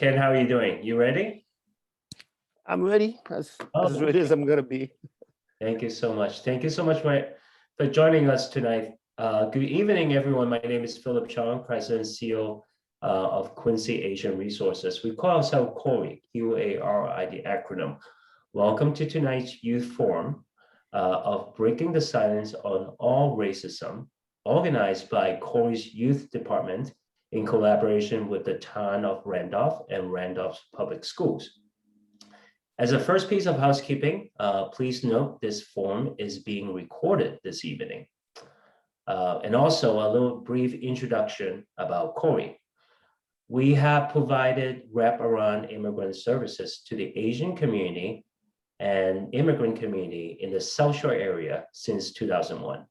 Ken, how are you doing? You ready? I'm ready, as ready as I'm gonna be. Thank you so much. Thank you so much for joining us tonight. Good evening, everyone. My name is Philip Chong, President and CEO of Quincy Asian Resources. We call ourselves QARI, QARI, the acronym. Welcome to tonight's Youth Forum of Breaking the Silence on All Racism, organized by QARI's Youth Department in collaboration with the town of Randolph and Randolph's public schools. As a first piece of housekeeping, please note this forum is being recorded this evening. And also a little brief introduction about QARI. We have provided wraparound immigrant services to the Asian community and immigrant community in the South Shore area since 2001.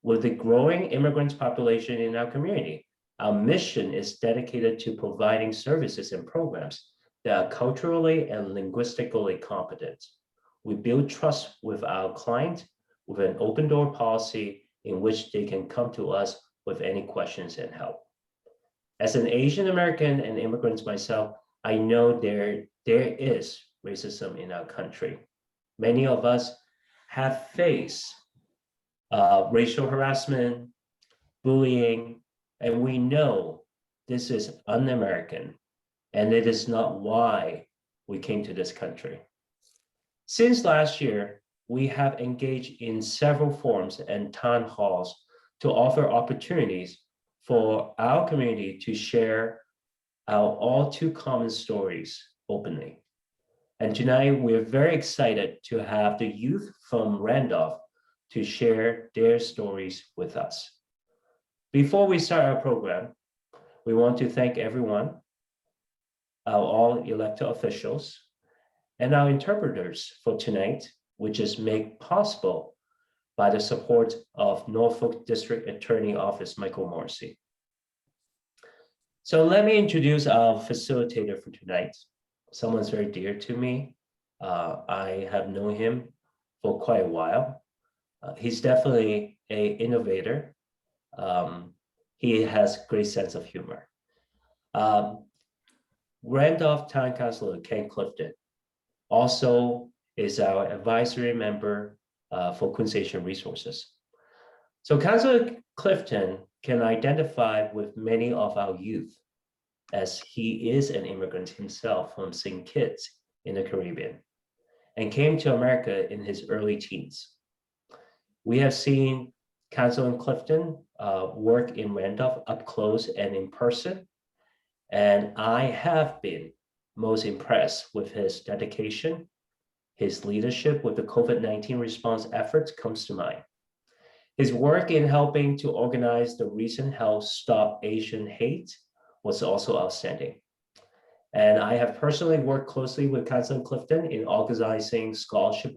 With the growing immigrant population in our community, our mission is dedicated to providing services and programs that are culturally and linguistically competent. We build trust with our client with an open door policy in which they can come to us with any questions and help. As an Asian American and immigrant myself, I know there is racism in our country. Many of us have faced racial harassment, bullying, and we know this is un-American, and it is not why we came to this country. Since last year, we have engaged in several forums and town halls to offer opportunities for our community to share our all too common stories openly. And tonight, we're very excited to have the youth from Randolph to share their stories with us. Before we start our program, we want to thank everyone, our all elected officials, and our interpreters for tonight, which is made possible by the support of Norfolk District Attorney Office, Michael Morrissey. So let me introduce our facilitator for tonight. Someone's very dear to me. I have known him for quite a while. He's definitely an innovator. He has great sense of humor. Randolph Town Councilor Ken Clifton also is our advisory member for Quincy Asian Resources. So Councilor Clifton can identify with many of our youth as he is an immigrant himself from St. Kitts in the Caribbean and came to America in his early teens. We have seen Councilor Clifton work in Randolph up close and in person. And I have been most impressed with his dedication. His leadership with the COVID-19 response efforts comes to mind. His work in helping to organize the recent Help Stop Asian Hate was also outstanding. And I have personally worked closely with Councilor Clifton in organizing scholarship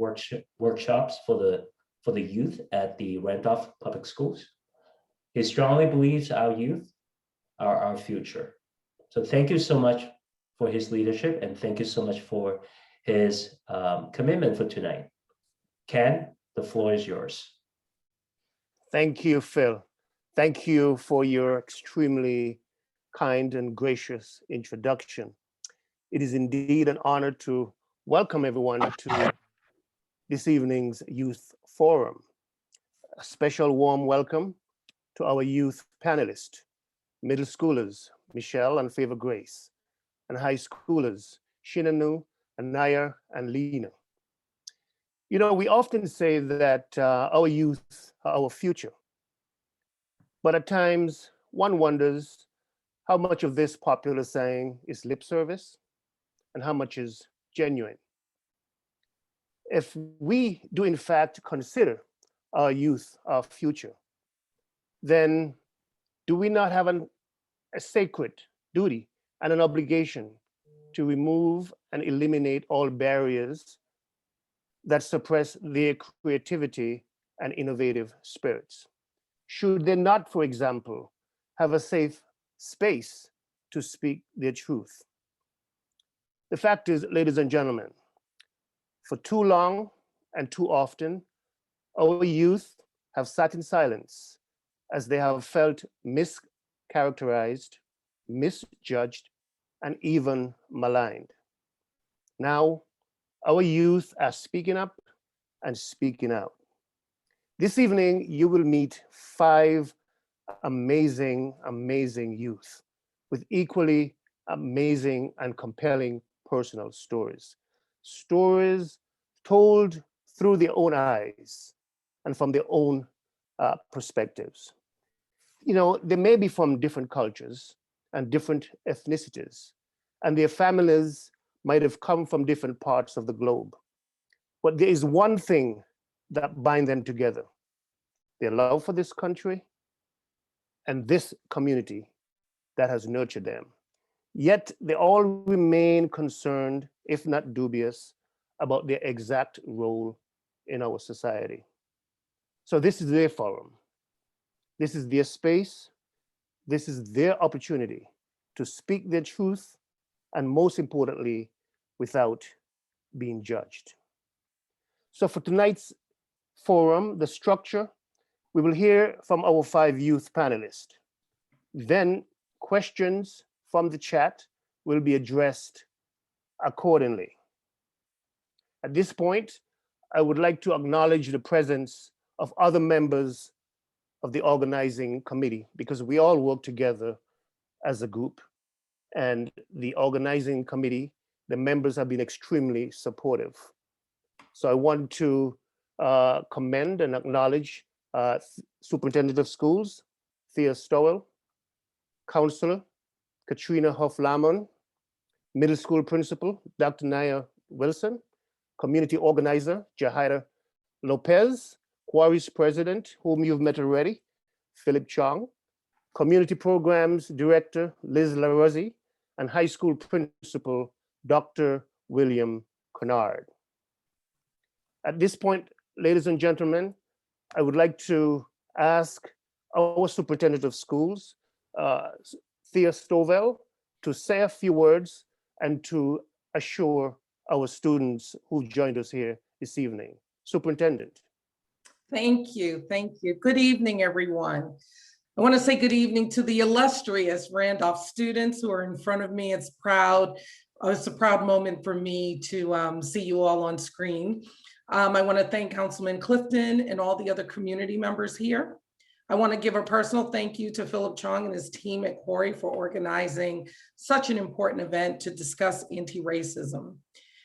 workshops for the youth at the Randolph Public Schools. He strongly believes our youth are our future. So thank you so much for his leadership, and thank you so much for his commitment for tonight. Ken, the floor is yours. Thank you, Phil. Thank you for your extremely kind and gracious introduction. It is indeed an honor to welcome everyone to this evening's Youth Forum. A special warm welcome to our youth panelists, middle schoolers, Michelle and Favor Grace, and high schoolers, Shinanu, Anaya, and Lena. You know, we often say that our youth are our future, but at times one wonders how much of this popular saying is lip service and how much is genuine. If we do in fact consider our youth our future, then do we not have a sacred duty and an obligation to remove and eliminate all barriers that suppress their creativity and innovative spirits? Should they not, for example, have a safe space to speak their truth? The fact is, ladies and gentlemen, for too long and too often, our youth have sat in silence as they have felt mischaracterized, misjudged, and even maligned. Now, our youth are speaking up and speaking out. This evening, you will meet 5 amazing youth with equally amazing and compelling personal stories. Stories told through their own eyes and from their own perspectives. You know, they may be from different cultures and different ethnicities, and their families might have come from different parts of the globe. But there is one thing that binds them together: their love for this country and this community that has nurtured them. Yet they all remain concerned, if not dubious, about their exact role in our society. So this is their forum. This is their space. This is their opportunity to speak their truth, and most importantly, without being judged. So for tonight's forum, the structure, we will hear from our 5 youth panelists. Then questions from the chat will be addressed accordingly. At this point, I would like to acknowledge the presence of other members of the organizing committee, because we all work together as a group. And the organizing committee, the members have been extremely supportive. So I want to commend and acknowledge Superintendent of Schools, Thea Stowell, Counselor Katrina Hoff-Lamon, Middle School Principal, Dr. Naya Wilson, Community Organizer, Jahida Lopez, QARI's President, whom you've met already, Philip Chong, Community Programs Director, Liz LaRossi, and High School Principal, Dr. William Kennard. At this point, ladies and gentlemen, I would like to ask our Superintendent of Schools, Thea Stovell, to say a few words and to assure our students who joined us here this evening. Superintendent. Thank you. Good evening, everyone. I want to say good evening to the illustrious Randolph students who are in front of me. It's a proud moment for me to see you all on screen. I want to thank Councilman Clifton and all the other community members here. I want to give a personal thank you to Philip Chong and his team at QARI for organizing such an important event to discuss anti-racism.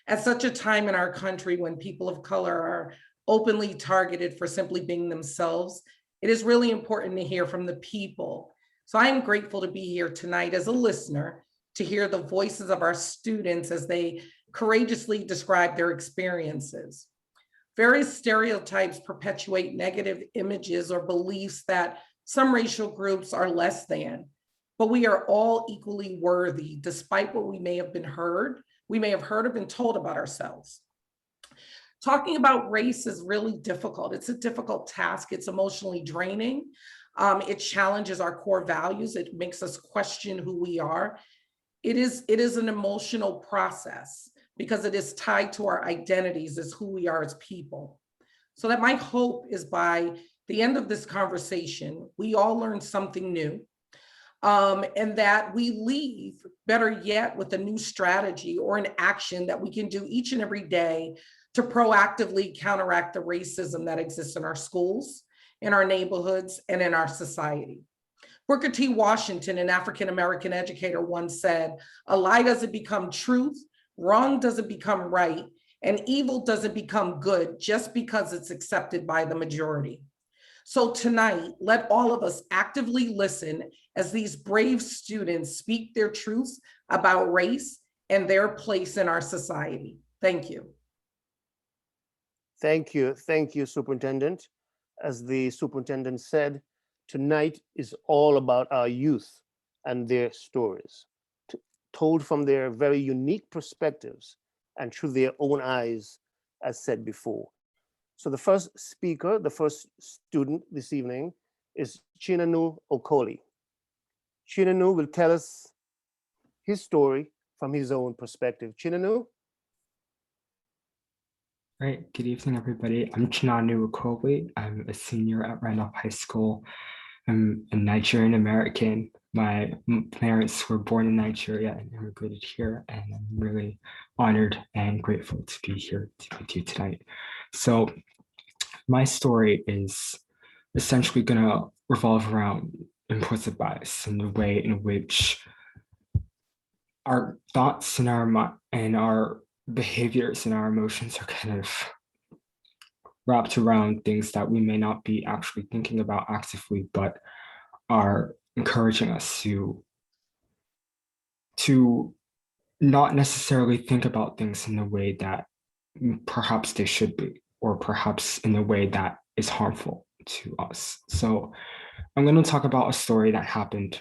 At such a time in our country when people of color are openly targeted for simply being themselves, it is really important to hear from the people. So I am grateful to be here tonight as a listener to hear the voices of our students as they courageously describe their experiences. Various stereotypes perpetuate negative images or beliefs that some racial groups are less than, but we are all equally worthy despite what we may have heard or been told about ourselves. Talking about race is really difficult. It's a difficult task. It's emotionally draining. It challenges our core values. It makes us question who we are. It is an emotional process because it is tied to our identities as who we are as people. So that my hope is by the end of this conversation, we all learn something new, and that we leave, better yet, with a new strategy or an action that we can do each and every day to proactively counteract the racism that exists in our schools, in our neighborhoods, and in our society. Booker T. Washington, an African-American educator, once said, "A lie doesn't become truth, wrong doesn't become right, and evil doesn't become good just because it's accepted by the majority." So tonight, let all of us actively listen as these brave students speak their truths about race and their place in our society. Thank you. Thank you, Superintendent. As the Superintendent said, tonight is all about our youth and their stories, told from their very unique perspectives and through their own eyes, as said before. So the first speaker, the first student this evening is Chinanu Okoli. Chinanu will tell us his story from his own perspective. Chinanu? All right, good evening, everybody. I'm Chinanu Okoli. I'm a senior at Randolph High School. I'm a Nigerian American. My parents were born in Nigeria and immigrated here, and I'm really honored and grateful to be here with you tonight. So my story is essentially going to revolve around implicit bias and the way in which our thoughts and our behaviors and our emotions are kind of wrapped around things that we may not be actually thinking about actively, but are encouraging us to not necessarily think about things in the way that perhaps they should be, or perhaps in a way that is harmful to us. So I'm going to talk about a story that happened,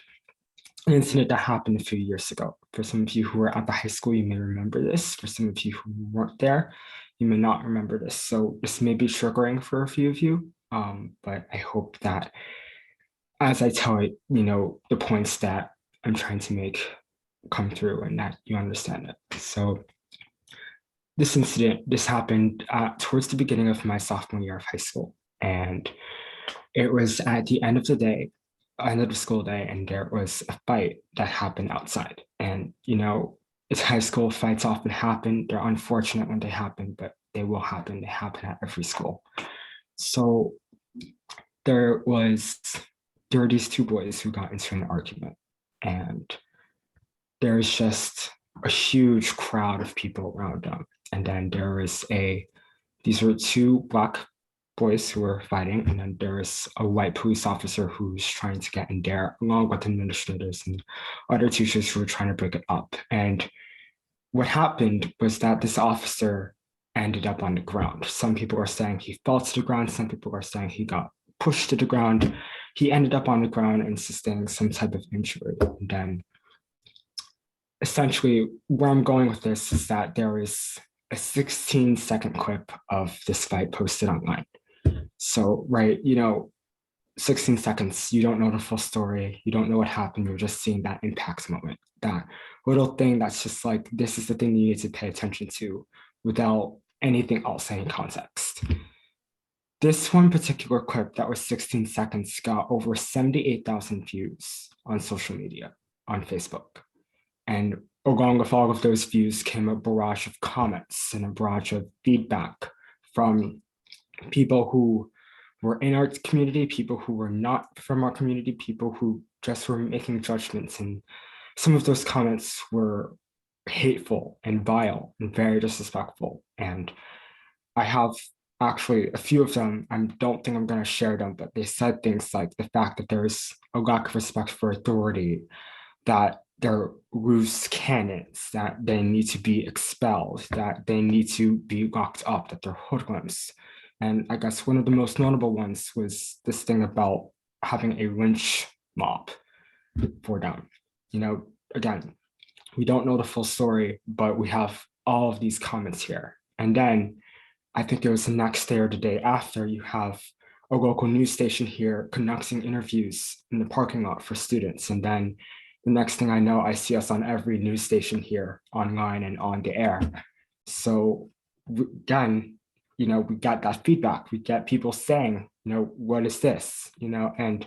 an incident that happened a few years ago. For some of you who were at the high school, you may remember this. For some of you who weren't there, you may not remember this. So this may be triggering for a few of you, but I hope that as I tell it, the points that I'm trying to make come through and that you understand it. So this happened towards the beginning of my sophomore year of high school. And it was at the end of the day, end of the school day, and there was a fight that happened outside. And, it's high school, fights often happen. They're unfortunate when they happen, but they will happen. They happen at every school. So there were these two boys who got into an argument, and there's just a huge crowd of people around them. And then these were two Black boys who were fighting, and then there's a white police officer who's trying to get in there, along with administrators and other teachers who were trying to break it up. And what happened was that this officer ended up on the ground. Some people are saying he fell to the ground. Some people are saying he got pushed to the ground. He ended up on the ground and sustained some type of injury. And then essentially where I'm going with this is that there is a 16-second clip of this fight posted online. So, right, 16 seconds, you don't know the full story, you don't know what happened, you're just seeing that impact moment, that little thing that's just like, this is the thing you need to pay attention to without anything else, any context. This one particular clip that was 16 seconds got over 78,000 views on social media, on Facebook. And along with all of those views came a barrage of comments and a barrage of feedback from people who were in our community, people who were not from our community, people who just were making judgments. And some of those comments were hateful and vile and very disrespectful. And I have actually a few of them. I don't think I'm going to share them, but they said things like the fact that there's a lack of respect for authority, that they're loose cannons, that they need to be expelled, that they need to be locked up, that they're hoodlums. And I guess one of the most notable ones was this thing about having a lynch mob for them. Again, we don't know the full story, but we have all of these comments here. And then I think it was the next day or the day after, you have a local news station here conducting interviews in the parking lot for students. And then the next thing I know, I see us on every news station here online and on the air. So again, we got that feedback. We get people saying, what is this? And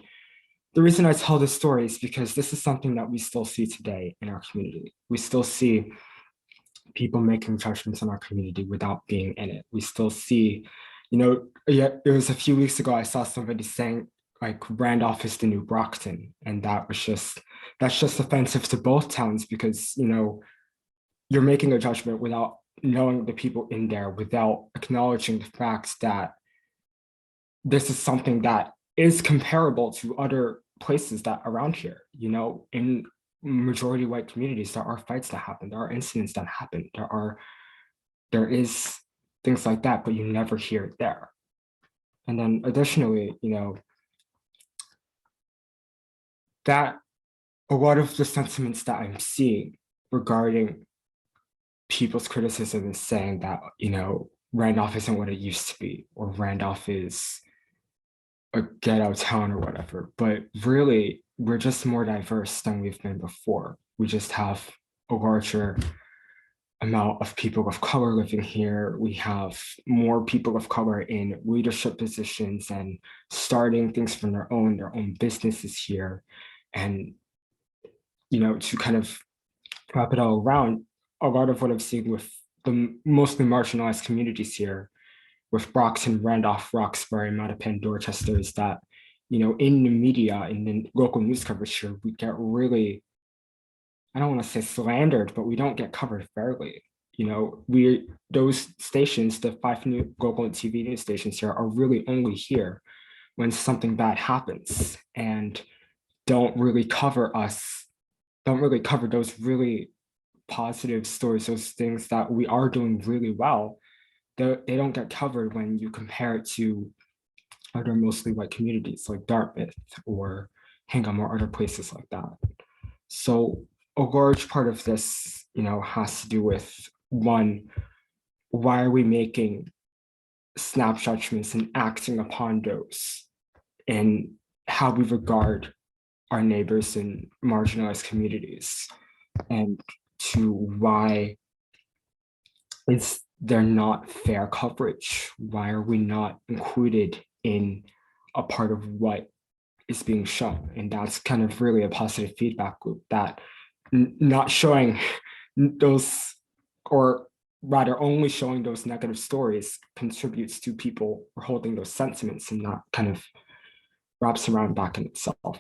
the reason I tell this story is because this is something that we still see today in our community. We still see people making judgments on our community without being in it. We still see, it was a few weeks ago, I saw somebody saying, like, Randolph is the new Brockton. And that's just offensive to both towns, because, you're making a judgment without knowing the people in there, without acknowledging the fact that this is something that is comparable to other places that around here. In majority white communities, there are fights that happen, there are incidents that happen, there is things like that, but you never hear it there. And then additionally, that a lot of the sentiments that I'm seeing regarding people's criticism is saying that, Randolph isn't what it used to be, or Randolph is a ghetto town or whatever. But really, we're just more diverse than we've been before. We just have a larger amount of people of color living here. We have more people of color in leadership positions and starting things from their own businesses here. And, to kind of wrap it all around, a lot of what I've seen with the mostly marginalized communities here, with Brockton, Randolph, Roxbury, Mattapan, Dorchester, is that, in the media, in the local news coverage here, we get really, I don't want to say slandered, but we don't get covered fairly. Those stations, the 5 new local TV news stations here, are really only here when something bad happens, and don't really cover those really positive stories, those things that we are doing really well. They don't get covered when you compare it to other mostly white communities like Dartmouth or Hingham or other places like that. So a large part of this, has to do with, one, why are we making snap judgments and acting upon those, and how we regard our neighbors in marginalized communities, and to why is there not fair coverage? Why are we not included in a part of what is being shown? And that's kind of really a positive feedback loop, that not showing those, or rather only showing those negative stories, contributes to people holding those sentiments, and that kind of wraps around back in itself.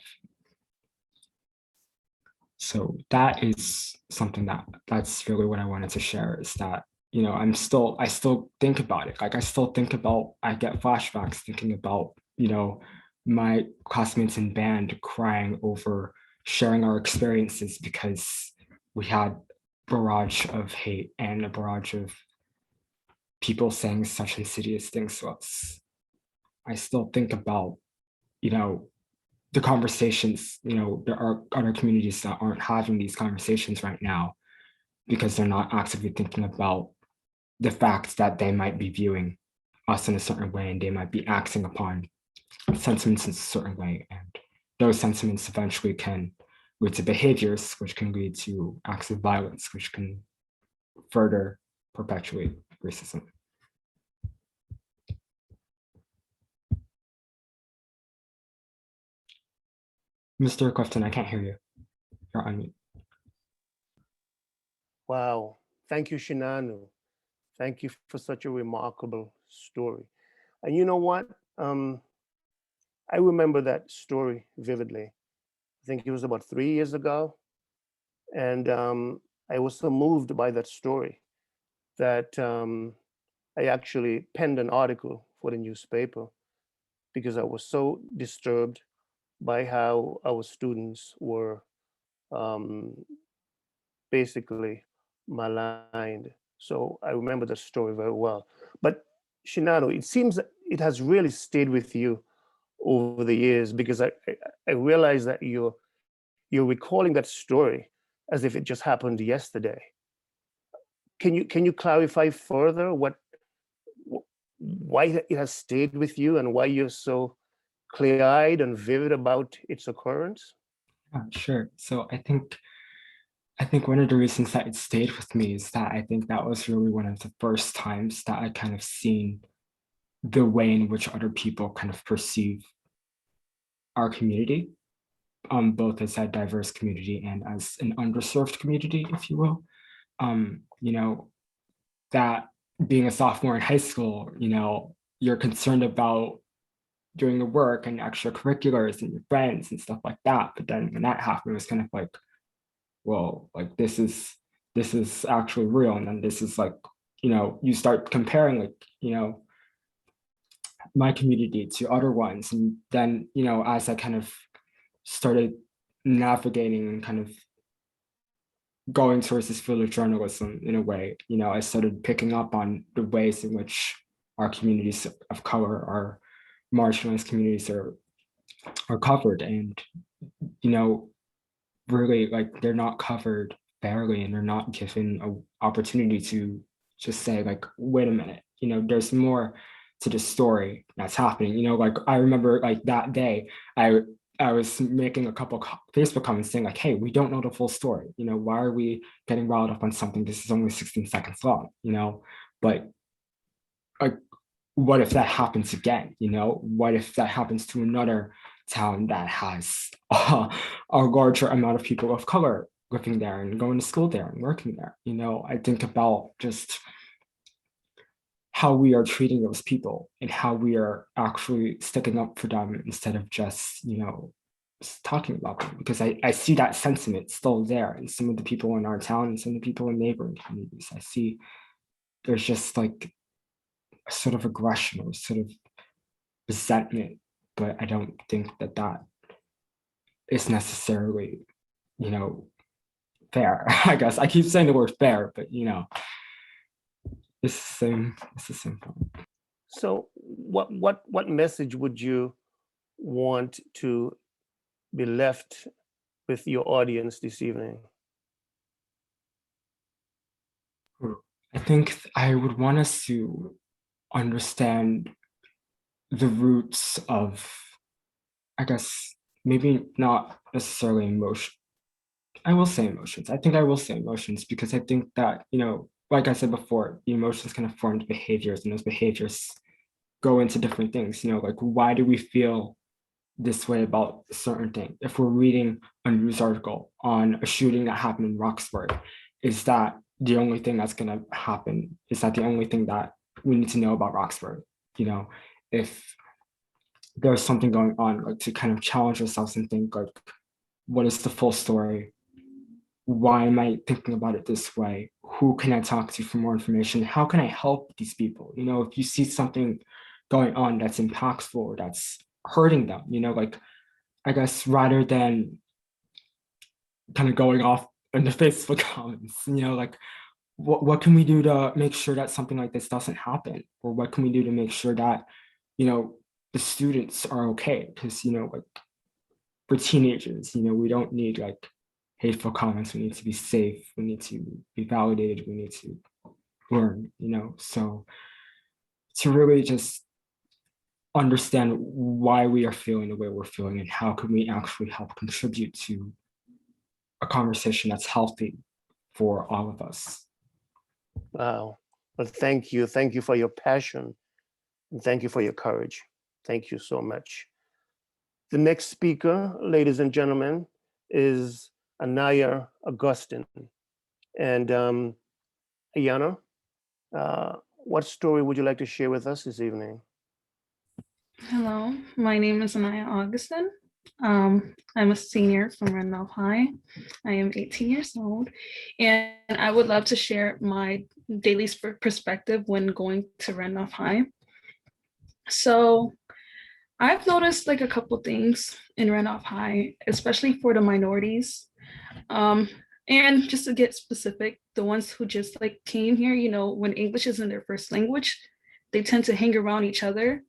So that is something that's really what I wanted to share, is that, I still think about it. Like, I get flashbacks thinking about, my classmates in band crying over sharing our experiences because we had barrage of hate and a barrage of people saying such insidious things to us. I still think about, the conversations, there are other communities that aren't having these conversations right now because they're not actively thinking about the fact that they might be viewing us in a certain way, and they might be acting upon sentiments in a certain way. And those sentiments eventually can lead to behaviors, which can lead to acts of violence, which can further perpetuate racism. Mr. Clifton, I can't hear you. You're on mute. Wow. Thank you, Shinanu. Thank you for such a remarkable story. And you know what? I remember that story vividly. I think it was about 3 years ago. And I was so moved by that story that I actually penned an article for the newspaper, because I was so disturbed by how our students were basically maligned. So I remember the story very well. But Shinano, it seems that it has really stayed with you over the years, because I realize that you're recalling that story as if it just happened yesterday. Can you clarify further why it has stayed with you and why you're so clear-eyed and vivid about its occurrence? Sure. So I think one of the reasons that it stayed with me is that I think that was really one of the first times that I kind of seen the way in which other people kind of perceive our community, both as a diverse community and as an underserved community, if you will. That being a sophomore in high school, you're concerned about doing the work and extracurriculars and your friends and stuff like that. But then when that happened, it was kind of like, well, like this is actually real. And then this is like, you start comparing, like, my community to other ones. And then, as I kind of started navigating and kind of going towards this field of journalism in a way, I started picking up on the ways in which our communities of color, our marginalized communities are covered. And, really, like, they're not covered fairly, and they're not given an opportunity to just say, like, wait a minute, there's more to the story that's happening. Like, I remember, like, that day, I I was making a couple Facebook comments saying like, hey, we don't know the full story. You know, why are we getting riled up on something? This is only 16 seconds long, you know, but like, what if that happens again? You know, what if that happens to another town that has a larger amount of people of color living there and going to school there and working there? You know, I think about just how we are treating those people and how we are actually sticking up for them instead of just, you know, talking about them, because I see that sentiment still there in some of the people in our town and some of the people in neighboring communities. I see there's just like a sort of aggression or sort of resentment, but I don't think that that is necessarily, you know, fair. I guess I keep saying the word fair, but you know, it's the same point. So what message would you want to be left with your audience this evening? I think I would want us to understand the roots of, I guess, maybe not necessarily emotion. I will say emotions. I think I will say emotions because I think that, you know, like I said before, the emotions kind of formed behaviors, and those behaviors go into different things. You know, like why do we feel this way about a certain thing? If we're reading a news article on a shooting that happened in Roxbury, is that the only thing that's going to happen? Is that the only thing that we need to know about Roxbury? You know, if there's something going on, like to kind of challenge ourselves and think like, what is the full story? Why am I thinking about it this way? Who can I talk to for more information? How can I help these people? You know, if you see something going on that's impactful or that's hurting them, you know, like, I guess rather than kind of going off in the Facebook comments, you know, like, what can we do to make sure that something like this doesn't happen? Or what can we do to make sure that, you know, the students are okay? Because, you know, like for teenagers, you know, we don't need like hateful comments. We need to be safe. We need to be validated. We need to learn, you know. So to really just understand why we are feeling the way we're feeling and how can we actually help contribute to a conversation that's healthy for all of us. Wow. Well, thank you. Thank you for your passion. And thank you for your courage. Thank you so much. The next speaker, ladies and gentlemen, is Anaya Augustine. And Ayana, what story would you like to share with us this evening? Hello, my name is Anaya Augustine. I'm a senior from Randolph High. I am 18 years old, and I would love to share my daily perspective when going to Randolph High. So I've noticed like a couple things in Randolph High, especially for the minorities. And just to get specific, the ones who just like came here, you know, when English isn't their first language, they tend to hang around each other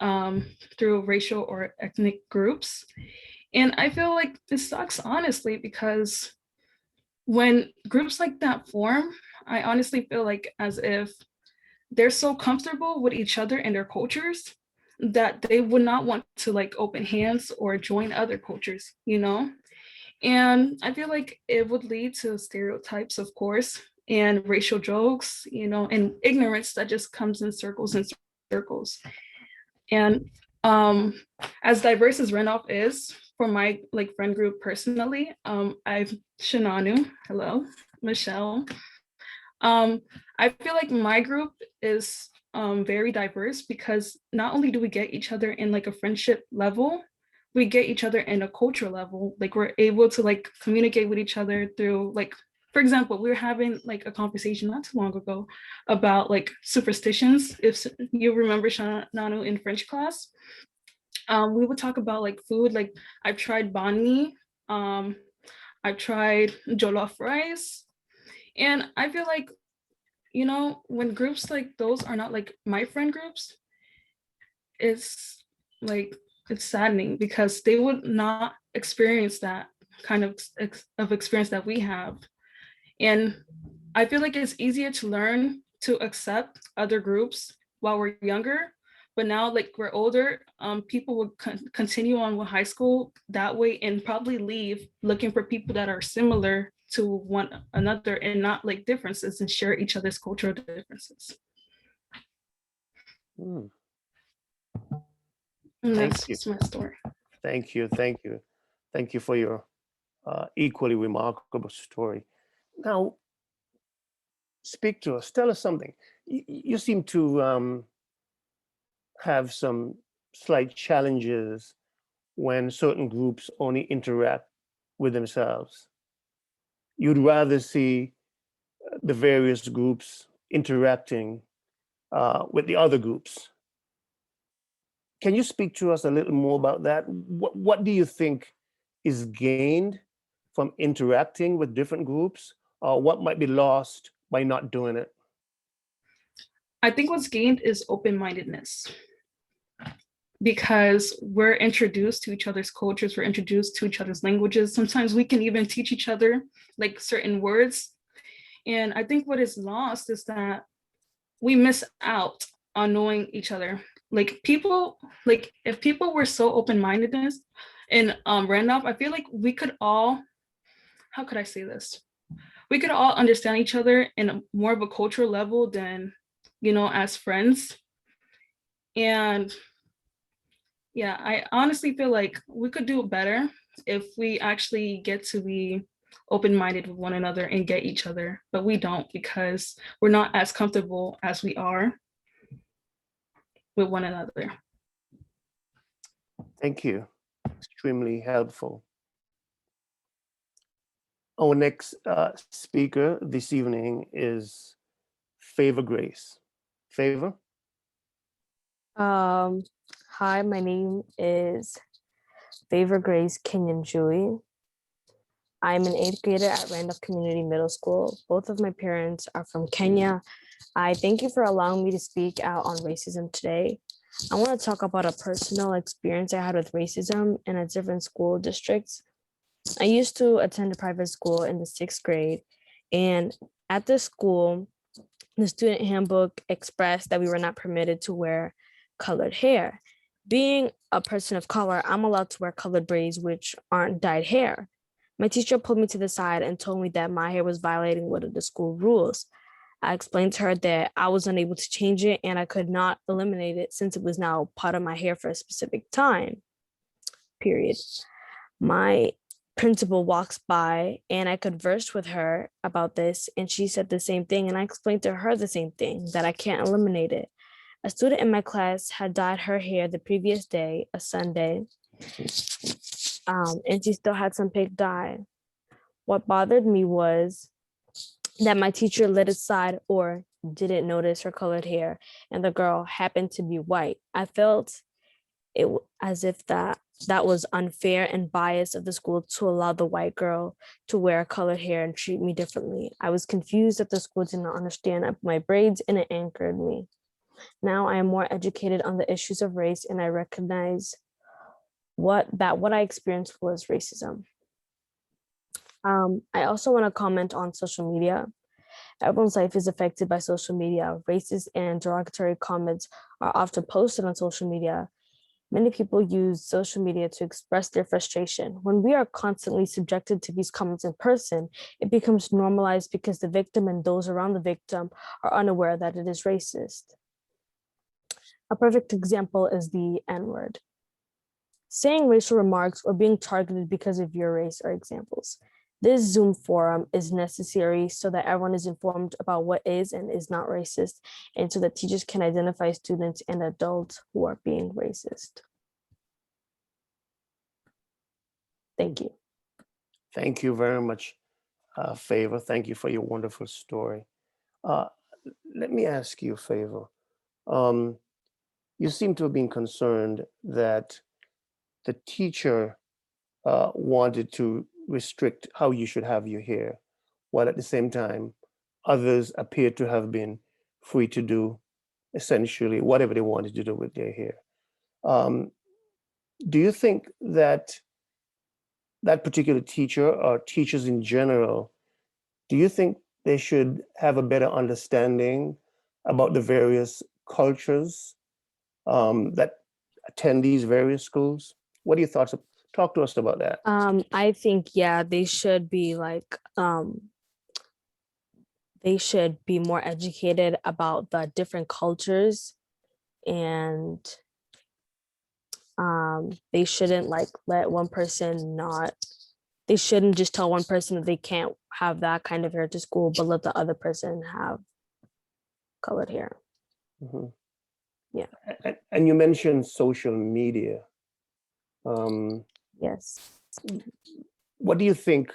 through racial or ethnic groups. And I feel like this sucks, honestly, because when groups like that form, I honestly feel like as if they're so comfortable with each other and their cultures that they would not want to like open hands or join other cultures, you know? And I feel like it would lead to stereotypes, of course, and racial jokes, you know, and ignorance that just comes in circles and circles. And as diverse as Randolph is, for my like friend group personally, I've Shinanu, hello, Michelle. I feel like my group is very diverse because not only do we get each other in like a friendship level, we get each other in a culture level. Like we're able to like communicate with each other through like, for example, we were having like a conversation not too long ago about like superstitions. If you remember Nanu in French class, we would talk about like food. Like I've tried banh mi, I've tried jollof rice, and I feel like, you know, when groups like those are not like my friend groups, it's like, it's saddening because they would not experience that kind of experience that we have. And I feel like it's easier to learn to accept other groups while we're younger. But now, like we're older, people will continue on with high school that way and probably leave looking for people that are similar to one another and not like differences and share each other's cultural differences. Mm, And Thank that's you. just my story. Thank you. Thank you. Thank you for your equally remarkable story. Now, speak to us. Tell us something. You seem to have some slight challenges when certain groups only interact with themselves. You'd rather see the various groups interacting with the other groups. Can you speak to us a little more about that? What do you think is gained from interacting with different groups, or what might be lost by not doing it? I think what's gained is open-mindedness, because we're introduced to each other's cultures, we're introduced to each other's languages. Sometimes we can even teach each other like certain words. And I think what is lost is that we miss out on knowing each other. Like people, like if people were so open-mindedness in Randolph, I feel like we could all, how could I say this? We could all understand each other in a more of a cultural level than, you know, as friends. And yeah, I honestly feel like we could do better if we actually get to be open-minded with one another and get each other, but we don't because we're not as comfortable as we are with one another. Thank you. Extremely helpful. Our next speaker this evening is Favor Grace. Favor? Hi, my name is Favor Grace Kenyon Jui. I'm an 8th grader at Randolph Community Middle School. Both of my parents are from Kenya. I thank you for allowing me to speak out on racism today. I want to talk about a personal experience I had with racism in a different school districts. I used to attend a private school in the 6th grade, and at the school, the student handbook expressed that we were not permitted to wear colored hair. Being a person of color, I'm allowed to wear colored braids, which aren't dyed hair. My teacher pulled me to the side and told me that my hair was violating one of the school rules. I explained to her that I was unable to change it and I could not eliminate it since it was now part of my hair for a specific time, period. My principal walks by and I conversed with her about this and she said the same thing and I explained to her the same thing, that I can't eliminate it. A student in my class had dyed her hair the previous day, a Sunday, and she still had some pink dye. What bothered me was that my teacher let it slide or didn't notice her colored hair and the girl happened to be white. I felt it as if that was unfair and biased of the school to allow the white girl to wear colored hair and treat me differently. I was confused that the school did not understand my braids and it angered me. Now I am more educated on the issues of race and I recognize what I experienced was racism. I also want to comment on social media. Everyone's life is affected by social media. Racist and derogatory comments are often posted on social media. Many people use social media to express their frustration. When we are constantly subjected to these comments in person, it becomes normalized because the victim and those around the victim are unaware that it is racist. A perfect example is the N-word. Saying racial remarks or being targeted because of your race are examples. This Zoom forum is necessary so that everyone is informed about what is and is not racist, and so that teachers can identify students and adults who are being racist. Thank you. Thank you very much, Favor. Thank you for your wonderful story. Let me ask you a favor. You seem to have been concerned that the teacher wanted to restrict how you should have your hair, while at the same time, others appear to have been free to do essentially whatever they wanted to do with their hair. Do you think that that particular teacher or teachers in general, do you think they should have a better understanding about the various cultures that attend these various schools? What are your thoughts? Talk to us about that. I think, yeah, they should be like, they should be more educated about the different cultures, and they shouldn't like let one person not, they shouldn't just tell one person that they can't have that kind of hair to school, but let the other person have colored hair. Mhm. Yeah. And you mentioned social media. Yes. What do you think?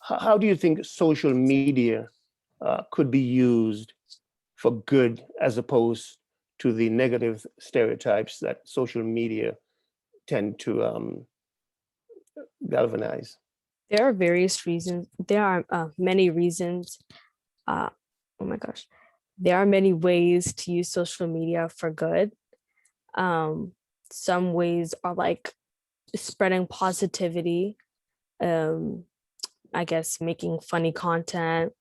How do you think social media could be used for good as opposed to the negative stereotypes that social media tend to galvanize? There are various reasons. There are many reasons. Oh my gosh. There are many ways to use social media for good. Some ways are like spreading positivity, I guess making funny content,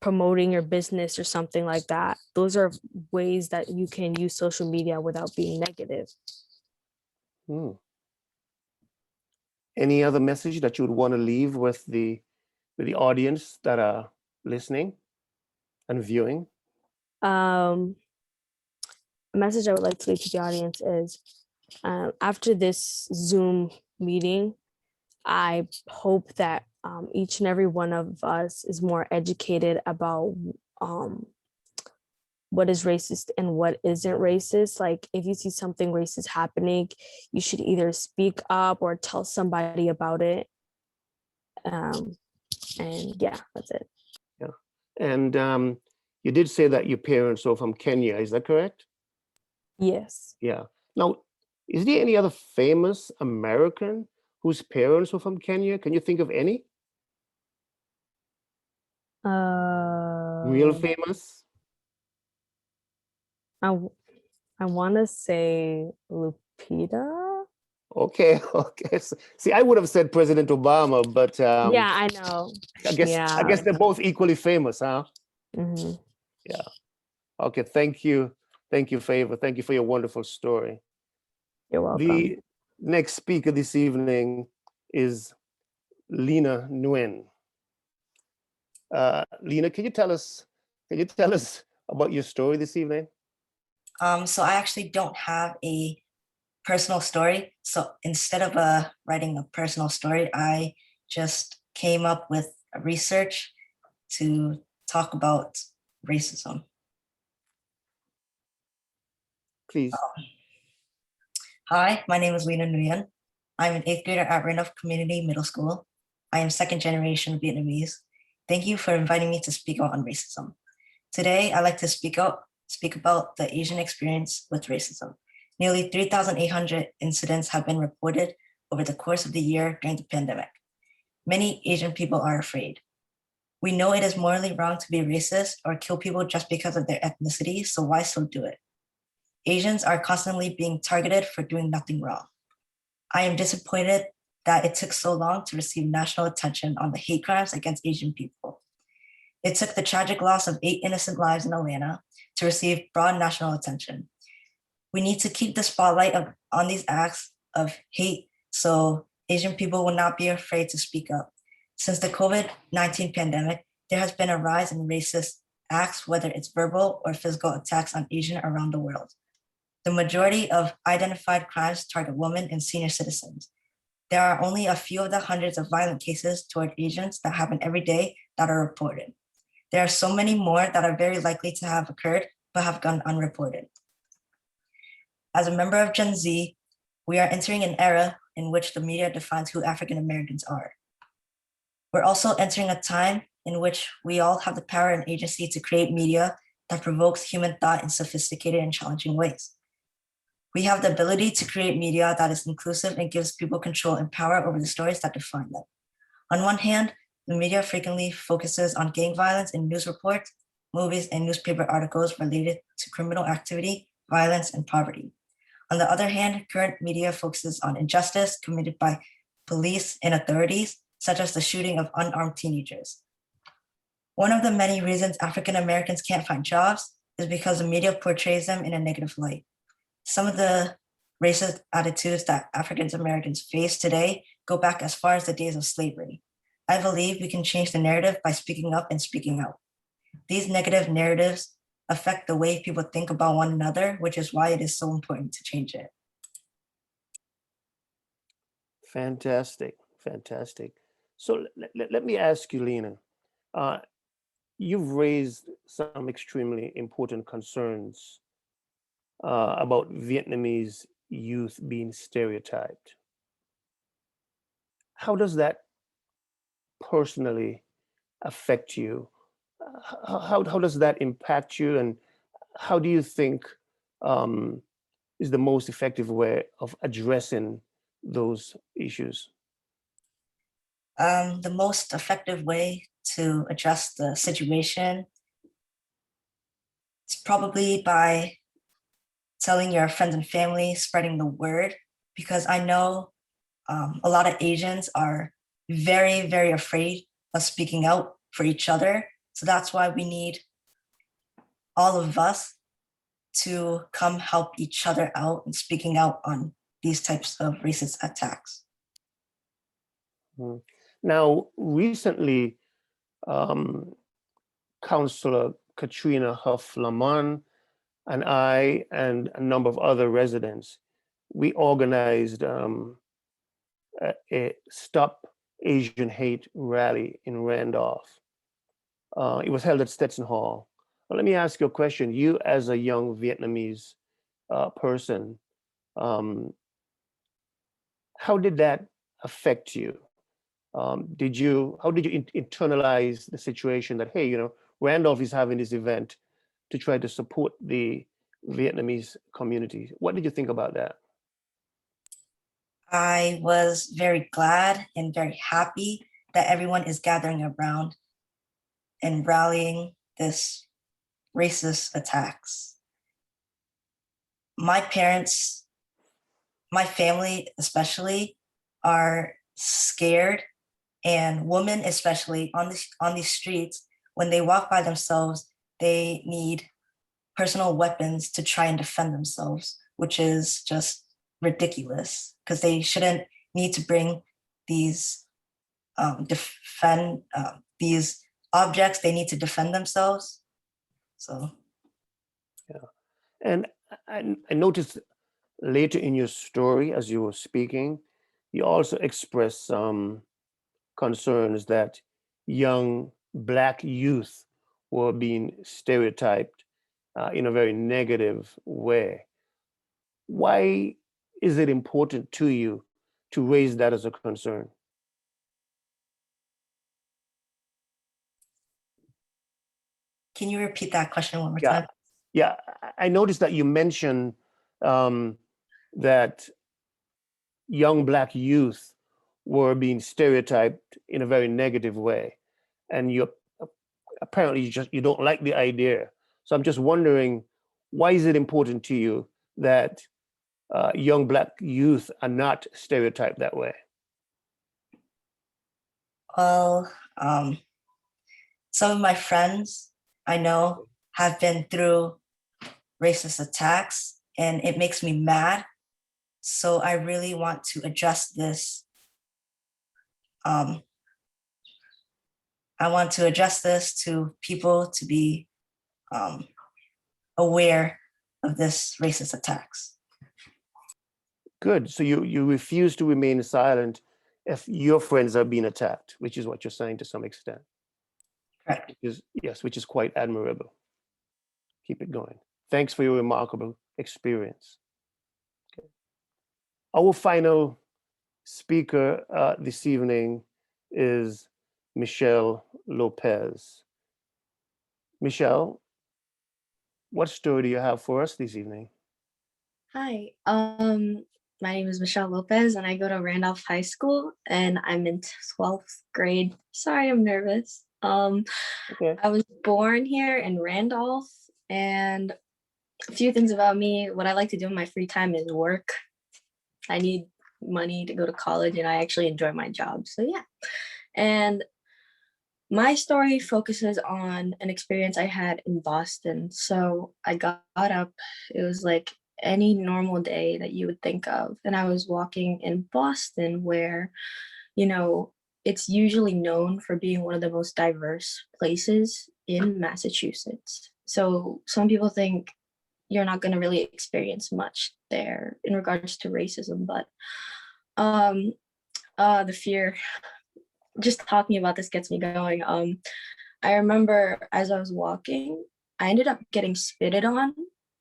promoting your business or something like that. Those are ways that you can use social media without being negative. Hmm. Any other message that you would want to leave with the audience that are listening and viewing? A message I would like to leave to the audience is, after this Zoom meeting, I hope that each and every one of us is more educated about what is racist and what isn't racist. Like if you see something racist happening, you should either speak up or tell somebody about it. And yeah, that's it. Yeah. And you did say that your parents are from Kenya, is that correct? Yes. Yeah. Now, is there any other famous American whose parents were from Kenya? Can you think of any? Real famous? I want to say Lupita. Okay, okay. See, I would have said President Obama, but Yeah, I know. I guess Yeah. they're both equally famous, huh? Mhm. Yeah. Okay, thank you. Thank you, Favor. Thank you for your wonderful story. You're welcome. The next speaker this evening is Lena Nguyen. Lena, can you tell us about your story this evening? So I actually don't have a personal story. So instead of writing a personal story, I just came up with a research to talk about racism. Please. Hi, my name is Lena Nguyen. I'm an 8th grader at Randolph Community Middle School. I am second generation Vietnamese. Thank you for inviting me to speak out on racism. Today, I'd like to speak about the Asian experience with racism. Nearly 3,800 incidents have been reported over the course of the year during the pandemic. Many Asian people are afraid. We know it is morally wrong to be racist or kill people just because of their ethnicity, so why still do it? Asians are constantly being targeted for doing nothing wrong. I am disappointed that it took so long to receive national attention on the hate crimes against Asian people. It took the tragic loss of 8 innocent lives in Atlanta to receive broad national attention. We need to keep the spotlight on these acts of hate so Asian people will not be afraid to speak up. Since the COVID-19 pandemic, there has been a rise in racist acts, whether it's verbal or physical attacks on Asians around the world. The majority of identified crimes target women and senior citizens. There are only a few of the hundreds of violent cases toward Asians that happen every day that are reported. There are so many more that are very likely to have occurred but have gone unreported. As a member of Gen Z, we are entering an era in which the media defines who African Americans are. We're also entering a time in which we all have the power and agency to create media that provokes human thought in sophisticated and challenging ways. We have the ability to create media that is inclusive and gives people control and power over the stories that define them. On one hand, the media frequently focuses on gang violence in news reports, movies, and newspaper articles related to criminal activity, violence, and poverty. On the other hand, current media focuses on injustice committed by police and authorities, such as the shooting of unarmed teenagers. One of the many reasons African Americans can't find jobs, is because the media portrays them in a negative light. Some of the racist attitudes that African Americans face today go back as far as the days of slavery. I believe we can change the narrative by speaking up and speaking out. These negative narratives affect the way people think about one another, which is why it is so important to change it. Fantastic, fantastic. So let me ask you, Lena, you've raised some extremely important concerns about Vietnamese youth being stereotyped. How does that personally affect you? How does that impact you? And how do you think is the most effective way of addressing those issues? The most effective way to address the situation is probably by telling your friends and family, spreading the word, because I know a lot of Asians are very, very afraid of speaking out for each other. So that's why we need all of us to come help each other out and speaking out on these types of racist attacks. Now, recently, Councillor Katrina Huff-Lamont and I and a number of other residents, we organized a Stop Asian Hate rally in Randolph. It was held at Stetson Hall. Well, let me ask you a question. You, as a young Vietnamese person, how did that affect you? How did you internalize the situation that, hey, Randolph is having this event to try to support the Vietnamese community? What did you think about that? I was very glad and very happy that everyone is gathering around and rallying this racist attacks. My parents, my family especially, are scared, and women especially on these streets, when they walk by themselves, they need personal weapons to try and defend themselves, which is just ridiculous, because they shouldn't need to bring these these objects. They need to defend themselves. So yeah. And I noticed later in your story, as you were speaking, you also expressed some concerns that young Black youth were being stereotyped in a very negative way. Why is it important to you to raise that as a concern? can you repeat that question one more Yeah. time? Yeah, I noticed that you mentioned that young Black youth were being stereotyped in a very negative way, and you apparently you don't like the idea. So I'm just wondering, why is it important to you that young Black youth are not stereotyped that way? Well, some of my friends I know have been through racist attacks, and it makes me mad. So I really want to address this. I want to address this to people to be aware of this racist attacks. Good. So you refuse to remain silent if your friends are being attacked, which is what you're saying to some extent. Correct. Which is quite admirable. Keep it going. Thanks for your remarkable experience. Okay. Our final speaker this evening is Michelle Lopez. Michelle, what story do you have for us this evening? Hi, my name is Michelle Lopez and I go to Randolph High School and I'm in 12th grade. Sorry, I'm nervous. Okay. I was born here in Randolph, and a few things about me. What I like to do in my free time is work. I need money to go to college and I actually enjoy my job. So yeah. And My story focuses on an experience I had in Boston. So I got up, it was like any normal day that you would think of. And I was walking in Boston, where, you know, it's usually known for being one of the most diverse places in Massachusetts. So some people think you're not going to really experience much there in regards to racism, but um the fear, just talking about this gets me going. I remember as I was walking, I ended up getting spitted on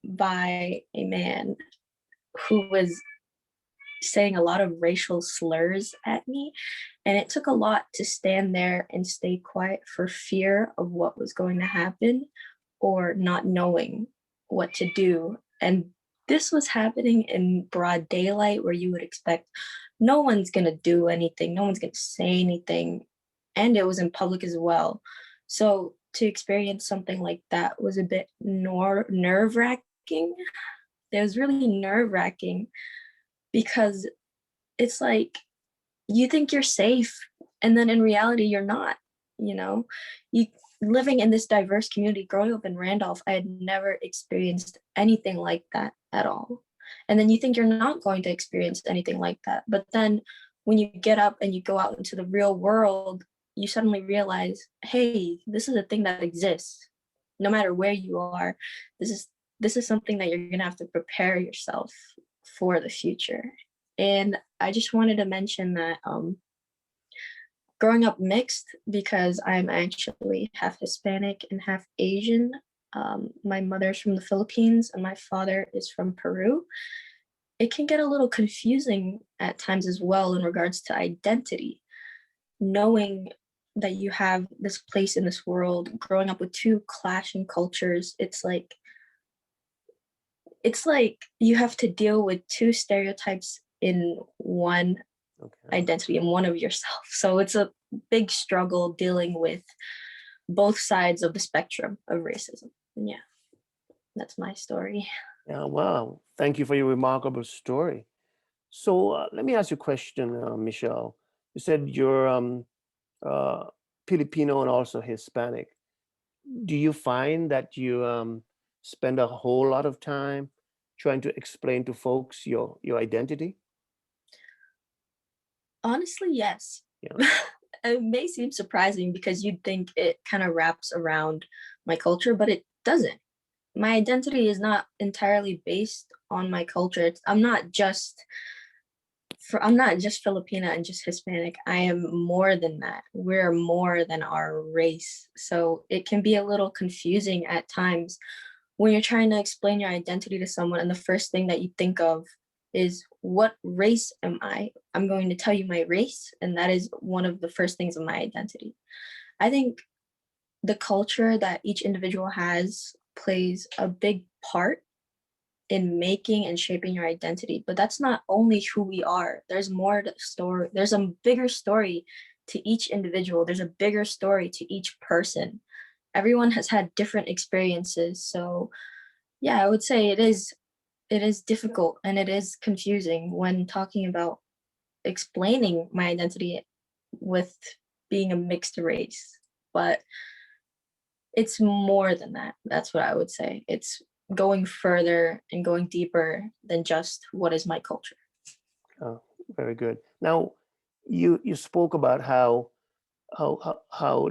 by a man who was saying a lot of racial slurs at me. And it took a lot to stand there and stay quiet for fear of what was going to happen or not knowing what to do. And this was happening in broad daylight, where you would expect no one's going to do anything, no one's going to say anything. And it was in public as well. So to experience something like that was a bit nerve wracking. It was really nerve wracking because it's like you think you're safe, and then in reality you're not. You know, you living in this diverse community, growing up in Randolph, I had never experienced anything like that at all. And then you think you're not going to experience anything like that, but then when you get up and you go out into the real world, you suddenly realize, hey, this is a thing that exists no matter where you are. This is something that you're going to have to prepare yourself for the future. And I just wanted to mention that growing up mixed, because I'm actually half Hispanic and half Asian. My mother's from the Philippines and my father is from Peru. It can get a little confusing at times as well in regards to identity. Knowing that you have this place in this world, growing up with two clashing cultures, it's like you have to deal with two stereotypes in one identity, in one of yourself. So it's a big struggle dealing with both sides of the spectrum of racism. And yeah, that's my story. Yeah, wow. Thank you for your remarkable story. So let me ask you a question, Michelle. You said you're Filipino and also Hispanic. Do you find that you spend a whole lot of time trying to explain to folks your identity? Honestly, yes. Yeah. It may seem surprising because you'd think it kind of wraps around my culture, but it doesn't. My identity is not entirely based on my culture. I'm not just Filipina and just Hispanic. I am more than that. We're more than our race. So it can be a little confusing at times when you're trying to explain your identity to someone, and the first thing that you think of is, what race am I? I'm going to tell you my race, and that is one of the first things of my identity. I think the culture that each individual has plays a big part in making and shaping your identity, but that's not only who we are. There's more to story. There's a bigger story to each individual. There's a bigger story to each person. Everyone has had different experiences. So yeah, I would say it is difficult and it is confusing when talking about explaining my identity with being a mixed race. But it's more than that. That's what I would say. It's going further and going deeper than just what is my culture. Oh, very good. Now, you spoke about how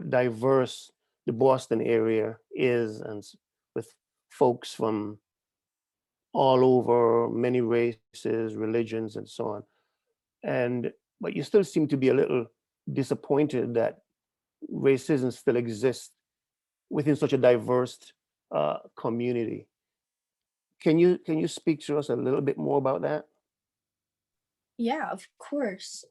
diverse the Boston area is, and with folks from all over, many races, religions, and so on. But you still seem to be a little disappointed that racism still exists within such a diverse community. Can you speak to us a little bit more about that? Yeah, of course.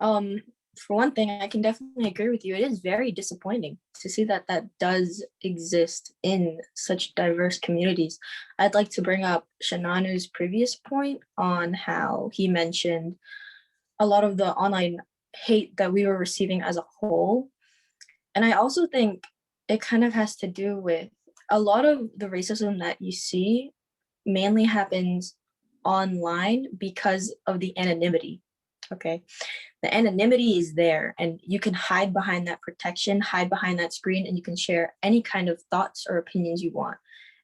For one thing, I can definitely agree with you. It is very disappointing to see that that does exist in such diverse communities. I'd like to bring up Shananu's previous point on how he mentioned a lot of the online hate that we were receiving as a whole. And I also think it kind of has to do with a lot of the racism that you see mainly happens online because of the anonymity okay? The anonymity is there, and you can hide behind that protection, hide behind that screen, and you can share any kind of thoughts or opinions you want.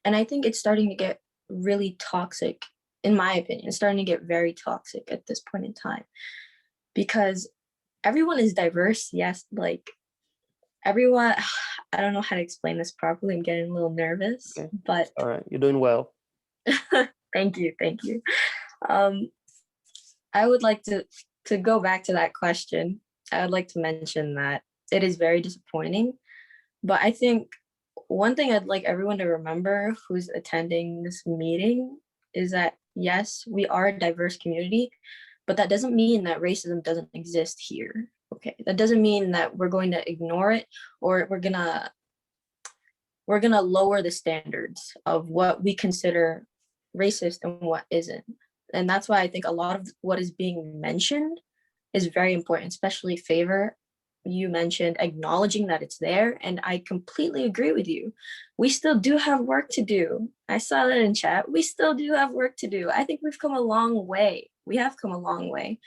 And I think it's starting to get really toxic, in my opinion. It's starting to get very toxic at this point in time, because everyone is diverse, yes, like everyone, I don't know how to explain this properly. I'm getting a little nervous, Okay. but All right, you're doing well. thank you. I would like to go back to that question. I would like to mention that it is very disappointing, but I think one thing I'd like everyone to remember who's attending this meeting is that, yes, we are a diverse community, but that doesn't mean that racism doesn't exist here. Okay, that doesn't mean that we're going to ignore it, or we're gonna lower the standards of what we consider racist and what isn't. And that's why I think a lot of what is being mentioned is very important, especially Favor. You mentioned acknowledging that it's there, and I completely agree with you. We still do have work to do. I saw that in chat. We still do have work to do. I think we've come a long way. We have come a long way,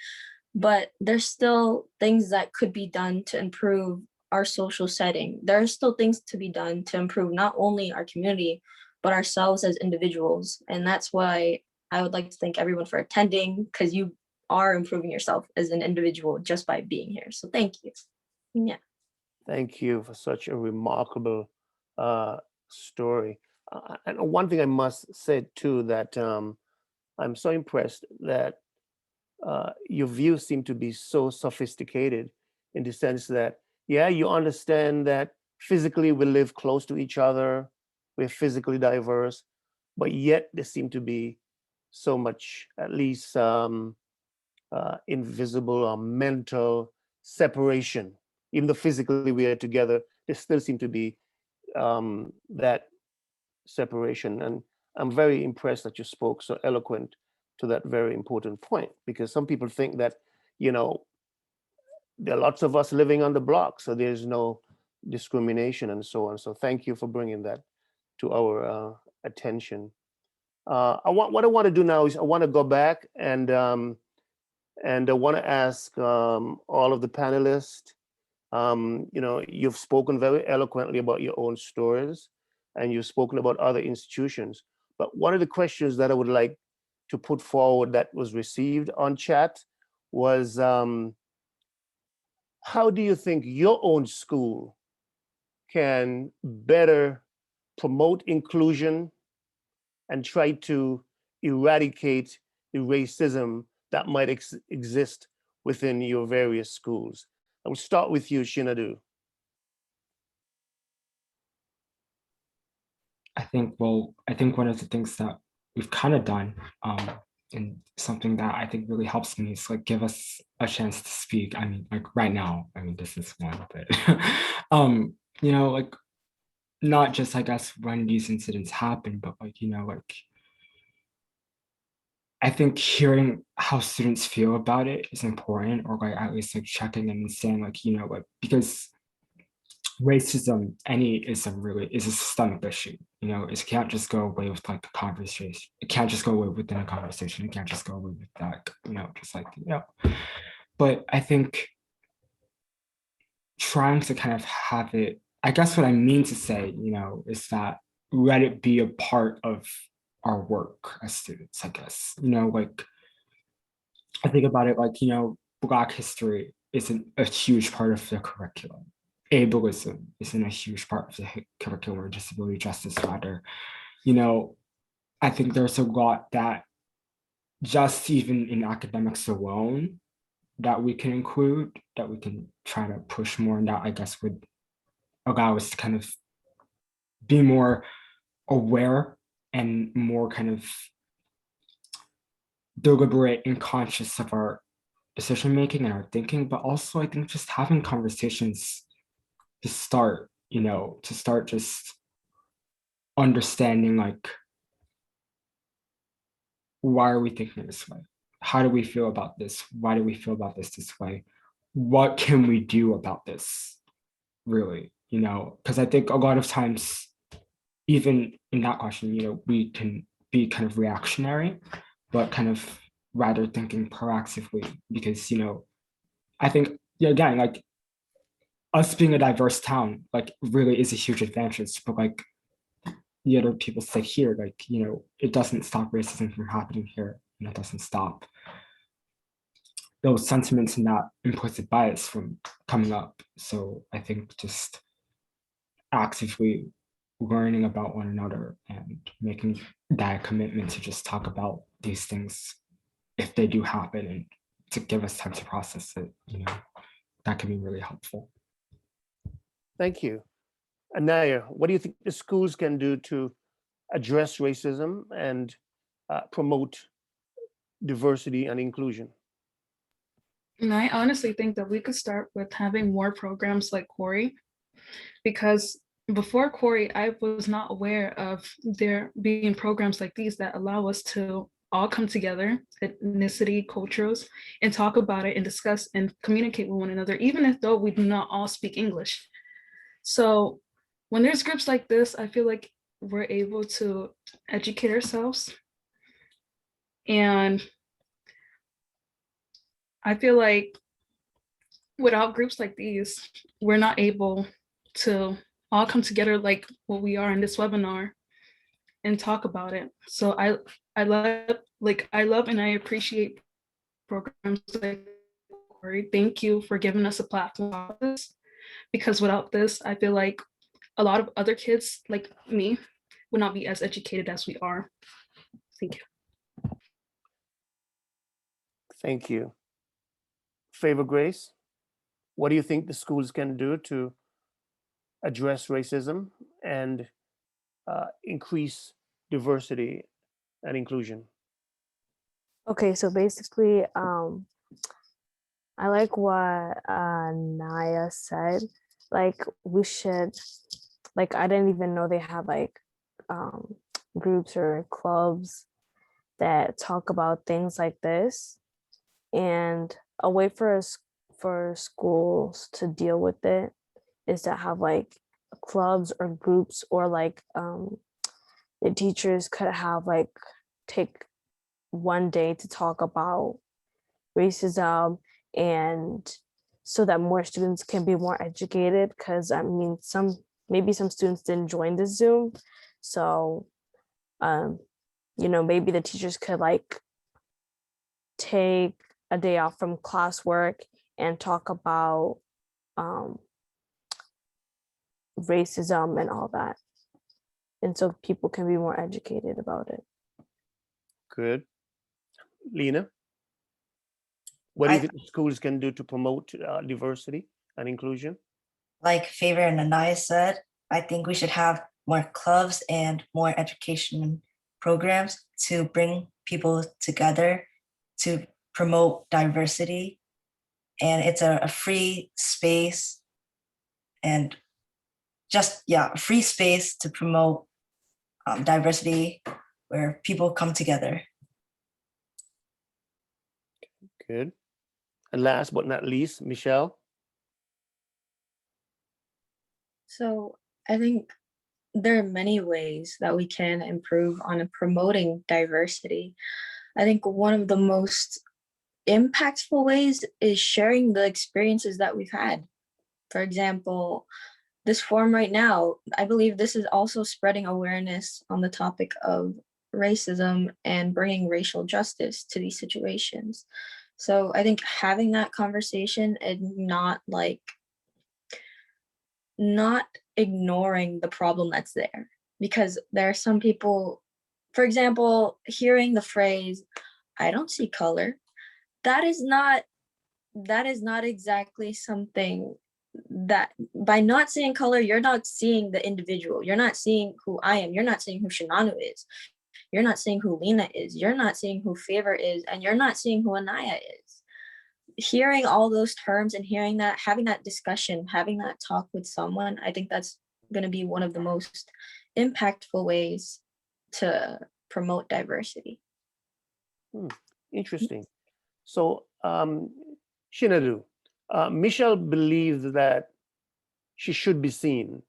but there's still things that could be done to improve our social setting. There are still things to be done to improve not only our community, but ourselves as individuals. And that's why I would like to thank everyone for attending, because you are improving yourself as an individual just by being here. So thank you. Yeah. Thank you for such a remarkable story. And one thing I must say too, that I'm so impressed that your views seem to be so sophisticated, in the sense that, yeah, you understand that physically we live close to each other, we're physically diverse, but yet there seem to be so much, at least invisible or mental separation. Even though physically we are together, there still seem to be that separation. And I'm very impressed that you spoke so eloquent to that very important point, because some people think that, you know, there are lots of us living on the block, so there's no discrimination and so on. So thank you for bringing that to our attention. What I want to do now is I want to go back and I want to ask all of the panelists. You know, you've spoken very eloquently about your own stories, and you've spoken about other institutions. But one of the questions that I would like to put forward that was received on chat was, how do you think your own school can better promote inclusion and try to eradicate the racism that might exist within your various schools? I will start with you, Shinadu. I think one of the things that we've kind of done, and something that I think really helps me is like give us a chance to speak. I mean, like right now, I mean, this is one, but you know, like not just, I guess, when these incidents happen, but like, you know, like I think hearing how students feel about it is important, or like at least like checking in and saying like, you know, like, because racism, any ism really is a systemic issue. You know, it can't just go away with like a conversation. It can't just go away within a conversation. It can't just go away with that, you know, just like, you know. But I think trying to kind of have it, I guess what I mean to say, you know, is that let it be a part of our work as students, I guess. You know, like I think about it like, you know, Black history isn't a huge part of the curriculum. Ableism isn't a huge part of the curriculum, or disability justice rather. You know, I think there's a lot that just even in academics alone that we can include, that we can try to push more, and that I guess would allow us to kind of be more aware and more kind of deliberate and conscious of our decision making and our thinking, but also I think just having conversations to start, you know, to start just understanding like, why are we thinking this way? How do we feel about this? Why do we feel about this way? What can we do about this, really? You know, because I think a lot of times, even in that question, you know, we can be kind of reactionary, but kind of rather thinking proactively, because, you know, I think, yeah, again, like us being a diverse town, like really is a huge advantage, but like the other people say here, like, you know, it doesn't stop racism from happening here, and it doesn't stop those sentiments and that implicit bias from coming up. So I think just actively learning about one another and making that commitment to just talk about these things if they do happen, and to give us time to process it, you know, that can be really helpful. Thank you. Anaya, what do you think the schools can do to address racism and promote diversity and inclusion? And I honestly think that we could start with having more programs like QARI, because before QARI, I was not aware of there being programs like these that allow us to all come together, ethnicity, cultures, and talk about it and discuss and communicate with one another, even if though we do not all speak English. So when there's groups like this, I feel like we're able to educate ourselves. And I feel like without groups like these, we're not able to all come together like what we are in this webinar and talk about it. So I love and I appreciate programs like QARI. Thank you for giving us a platform, because without this, I feel like a lot of other kids like me would not be as educated as we are. Thank you. Thank you. Favor Grace, what do you think the schools can do to address racism and increase diversity and inclusion? Okay, so basically, I like what Naya said. Like we should, like I didn't even know they had like groups or clubs that talk about things like this. And a way for us, for schools to deal with it is to have like clubs or groups, or like the teachers could have like take one day to talk about racism, and so that more students can be more educated, because I mean maybe some students didn't join the Zoom, so you know, maybe the teachers could like take a day off from classwork and talk about racism and all that, and so people can be more educated about it. Good. Lena, what do you think the schools can do to promote diversity and inclusion? Like Favor and Anaya said, I think we should have more clubs and more education programs to bring people together to promote diversity. And it's a free space, and just, yeah, a free space to promote diversity where people come together. Good. And last but not least, Michelle. So I think there are many ways that we can improve on promoting diversity. I think one of the most impactful ways is sharing the experiences that we've had. For example, this forum right now, I believe this is also spreading awareness on the topic of racism and bringing racial justice to these situations. So I think having that conversation and not ignoring the problem that's there, because there are some people, for example, hearing the phrase, "I don't see color," that is not exactly something that, by not seeing color, you're not seeing the individual. You're not seeing who I am. You're not seeing who Shinanu is. You're not seeing who Lena is. You're not seeing who Favor is. And you're not seeing who Anaya is. Hearing all those terms and hearing that, having that discussion, having that talk with someone, I think that's going to be one of the most impactful ways to promote diversity. Interesting. So, Shinadu, Michelle believes that she should be seen,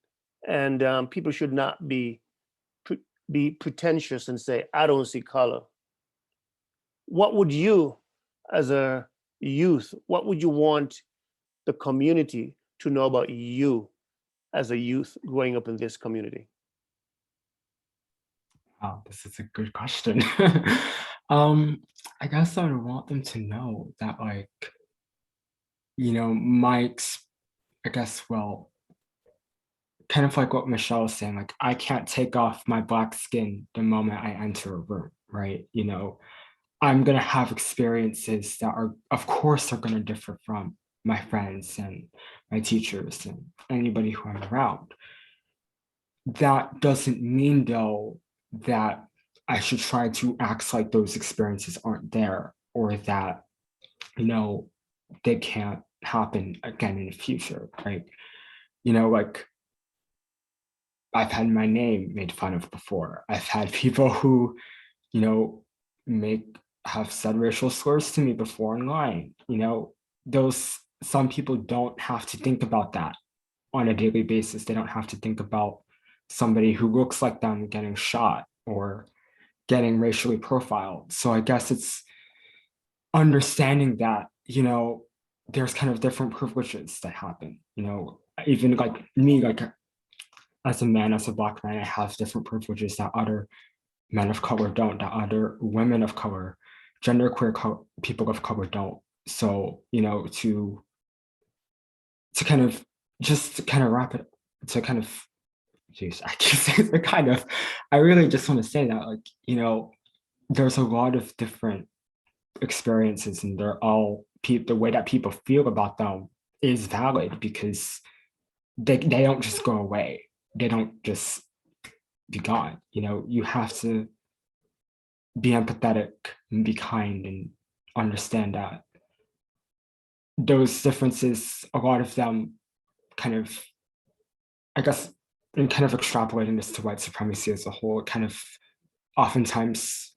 and people should not be pretentious and say, "I don't see color." what would you, as a youth, what would you want the community to know about you as a youth growing up in this community? Wow, this is a good question. I guess I would want them to know that, like, I guess, well, kind of like what Michelle was saying, like, I can't take off my Black skin the moment I enter a room, right? I'm gonna have experiences that are, of course, are gonna differ from my friends and my teachers and anybody who I'm around. That doesn't mean, though, that I should try to act like those experiences aren't there, or that, they can't happen again in the future, right? Like, I've had my name made fun of before. I've had people who, you know, have said racial slurs to me before online. Some people don't have to think about that on a daily basis. They don't have to think about somebody who looks like them getting shot or getting racially profiled. So I guess it's understanding that, there's kind of different privileges that happen, even like me, like as a man, as a Black man, I have different privileges that other men of color don't, that other women of color, genderqueer people of color don't. So, to kind of wrap it, to kind of, geez, I keep saying the kind of, I really just want to say that, like, there's a lot of different experiences, and they're all, the way that people feel about them is valid, because they don't just go away. They don't just be gone. You have to be empathetic and be kind and understand that those differences, a lot of them kind of, I guess, and kind of extrapolating this to white supremacy as a whole, kind of oftentimes,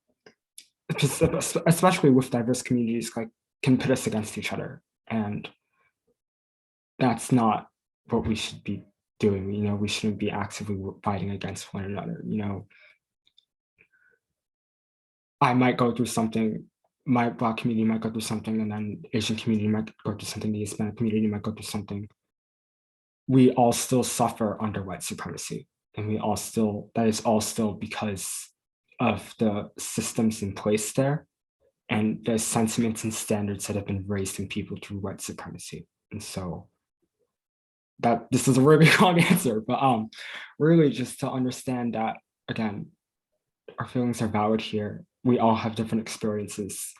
especially with diverse communities, like, can put us against each other. And that's not what we should be doing. We shouldn't be actively fighting against one another. I might go through something, my Black community might go through something, and then Asian community might go through something, the Hispanic community might go through something. We all still suffer under white supremacy, and that is all still because of the systems in place there and the sentiments and standards that have been raised in people through white supremacy. And so this is a really long answer, but really just to understand that, again, our feelings are valid here. We all have different experiences.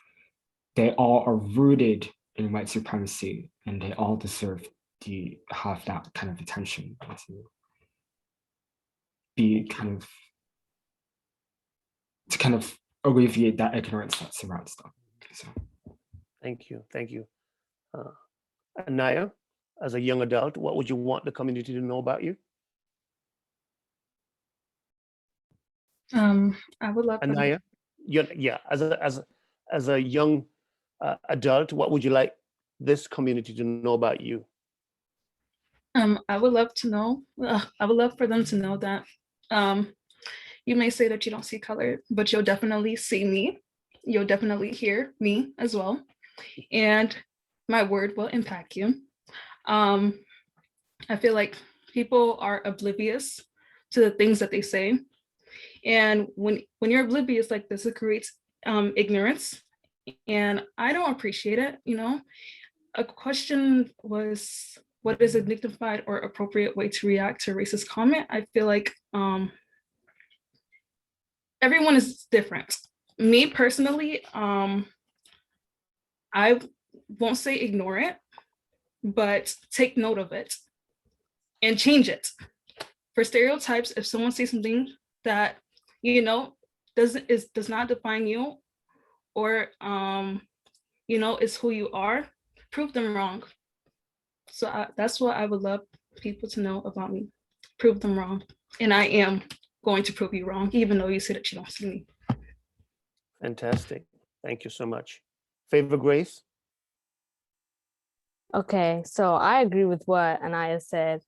They all are rooted in white supremacy, and they all deserve to have that kind of attention, to be kind of alleviate that ignorance that surrounds them. So. Thank you. Anaya, as a young adult, what would you want the community to know about you? I would love. Anaya, as a young adult, what would you like this community to know about you? I would love to know. I would love for them to know that you may say that you don't see color, but you'll definitely see me. You'll definitely hear me as well, and my word will impact you. I feel like people are oblivious to the things that they say, and when you're oblivious like this, it creates ignorance, and I don't appreciate it. A question was, what is a dignified or appropriate way to react to a racist comment? I feel like everyone is different. Me personally, I won't say ignore it, but take note of it and change it. For stereotypes, if someone says something that does not define you, or is who you are, prove them wrong. So that's what I would love people to know about me. Prove them wrong, and I am going to prove you wrong, even though you say that you don't see me. Fantastic. Thank you so much. Favor Grace? Okay, so I agree with what Anaya said.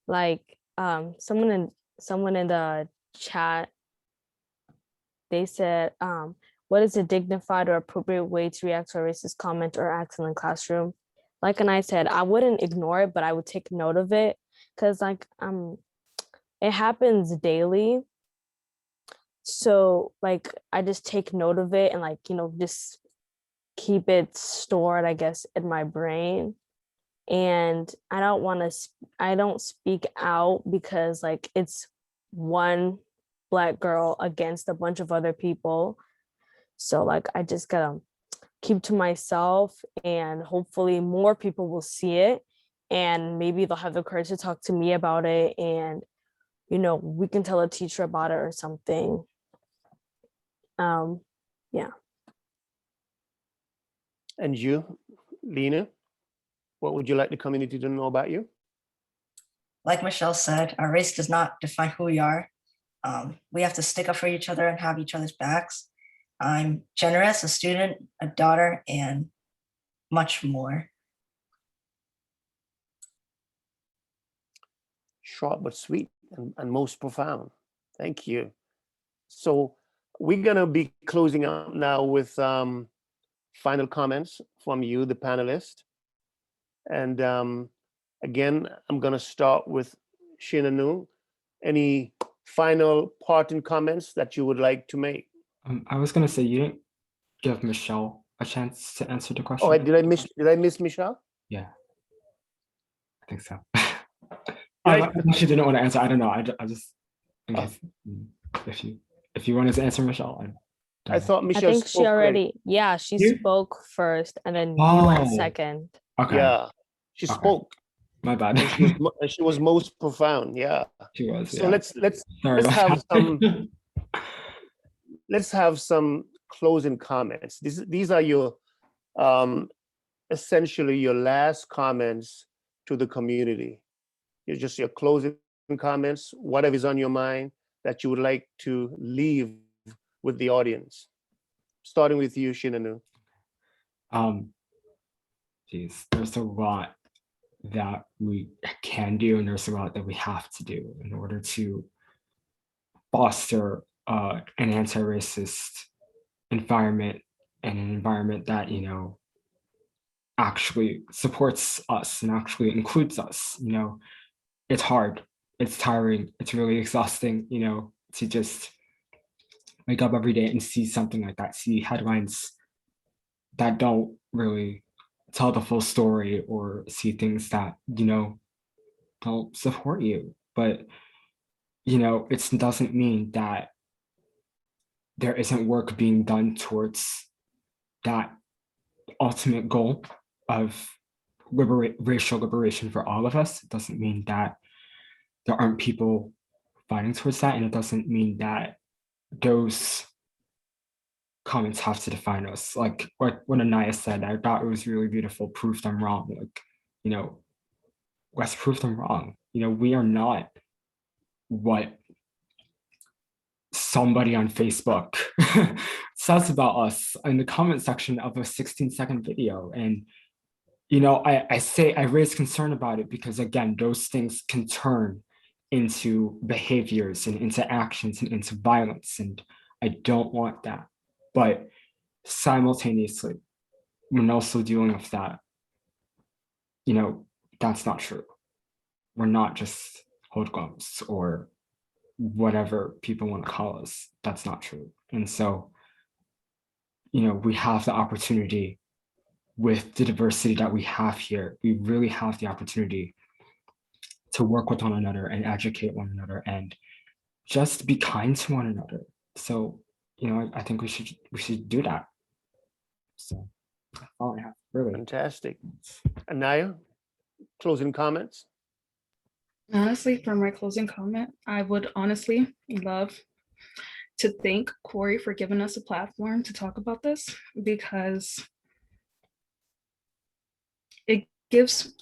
Like, someone in the chat, they said, what is a dignified or appropriate way to react to a racist comment or action in the classroom? Like I said, I wouldn't ignore it, but I would take note of it, because like it happens daily. So like I just take note of it and like, you know, just keep it stored, I guess, in my brain. And I don't speak out because like it's one Black girl against a bunch of other people. So like I just gotta keep to myself, and hopefully more people will see it, and maybe they'll have the courage to talk to me about it, and you know, we can tell a teacher about it or something. Yeah. And you, Lena, what would you like the community to know about you? Like Michelle said, our race does not define who we are. We have to stick up for each other and have each other's backs. I'm generous, a student, a daughter, and much more. Short but sweet and most profound. Thank you. So we're gonna be closing up now with final comments from you, the panelists. And again, I'm gonna start with Shinanu. Any final parting comments that you would like to make? I was gonna say you didn't give Michelle a chance to answer the question. Oh, did I miss Michelle? Yeah, I think so. I actually didn't want to answer. I don't know. I just in case, if you wanted to answer Michelle, I thought Michelle I think she already, yeah, she You? spoke first and then you went Oh. second. Okay. Yeah, she Okay. spoke. My bad. And she was most profound. Yeah. She was. So Yeah. let's have some closing comments. These are your essentially your last comments to the community. You're just your closing comments, whatever is on your mind that you would like to leave with the audience. Starting with you, Shinanu. Geez, there's a lot that we can do, and there's a lot that we have to do in order to foster an anti-racist environment, and an environment that, you know, actually supports us and actually includes us. You know, it's hard, it's tiring, it's really exhausting, you know, to just wake up every day and see something like that, see headlines that don't really tell the full story, or see things that, you know, don't support you. But, you know, it doesn't mean that there isn't work being done towards that ultimate goal of racial liberation for all of us. It doesn't mean that there aren't people fighting towards that, and it doesn't mean that those comments have to define us. Like what Anaya said, I thought it was really beautiful. Prove them wrong. Like, you know, let's prove them wrong. You know, we are not what somebody on Facebook says about us in the comment section of a 16-second video. And, you know, I raise concern about it because, again, those things can turn into behaviors and into actions and into violence. And I don't want that. But simultaneously, when also dealing with that, you know, that's not true. We're not just hoodlums or whatever people want to call us. That's not true. And so, you know, we have the opportunity with the diversity that we have here. We really have the opportunity to work with one another and educate one another and just be kind to one another. So, you know, I think we should do that. So that's all I have, really. Fantastic. Anaya, closing comments? Honestly, for my closing comment, I would honestly love to thank QARI for giving us a platform to talk about this, because it gives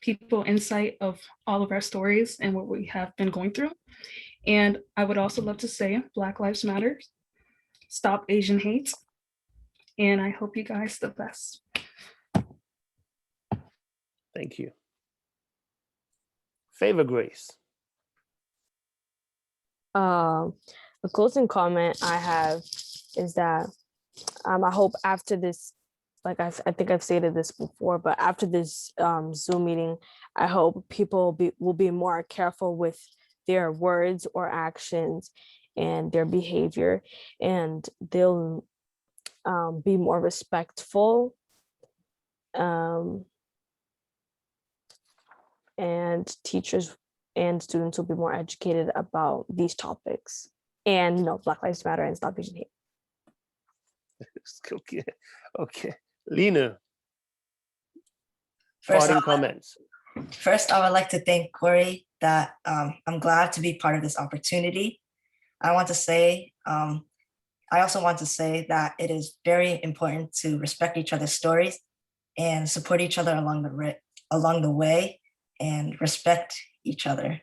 people insight of all of our stories and what we have been going through. And I would also love to say Black Lives Matter, stop Asian hate, and I hope you guys the best. Thank you. Favor Grace. A closing comment I have is that I hope after this, like I think I've stated this before, but after this Zoom meeting, I hope people will be more careful with their words or actions and their behavior, and they'll be more respectful, and teachers and students will be more educated about these topics, and Black Lives Matter and Stop Asian Hate. Okay, okay. Lena, First, parting comments. First, I would like to thank QARI that I'm glad to be part of this opportunity. I also want to say that it is very important to respect each other's stories and support each other along the way and respect each other.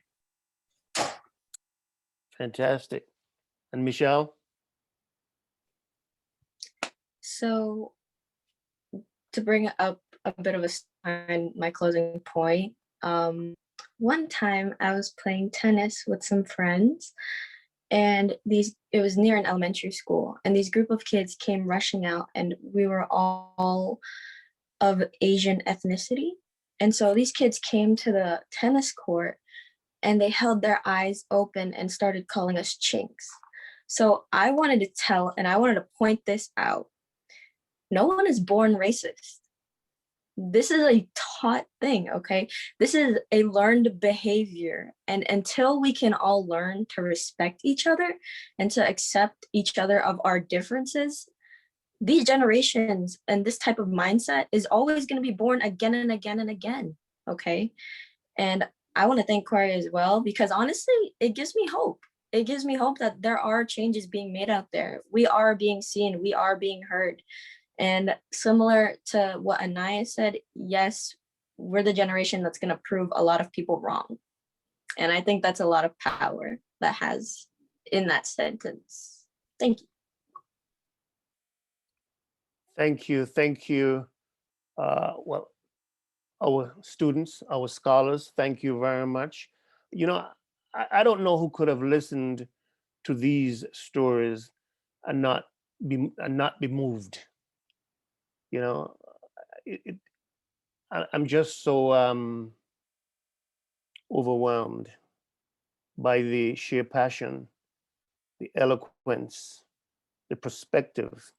Fantastic. And Michelle? So to bring up a bit of my closing point, one time I was playing tennis with some friends, and it was near an elementary school, and these group of kids came rushing out, and we were all of Asian ethnicity. And so these kids came to the tennis court and they held their eyes open and started calling us chinks. So I wanted to point this out. No one is born racist. This is a taught thing, okay? This is a learned behavior. And until we can all learn to respect each other and to accept each other of our differences, these generations and this type of mindset is always going to be born again and again and again, okay? And I want to thank QARI as well, because honestly, it gives me hope. It gives me hope that there are changes being made out there. We are being seen, we are being heard. And similar to what Anaya said, yes, we're the generation that's going to prove a lot of people wrong. And I think that's a lot of power that has in that sentence. Thank you. Thank you. Thank you. Well, our students, our scholars, thank you very much. I don't know who could have listened to these stories and not be moved. I'm just so overwhelmed by the sheer passion, the eloquence, the perspective.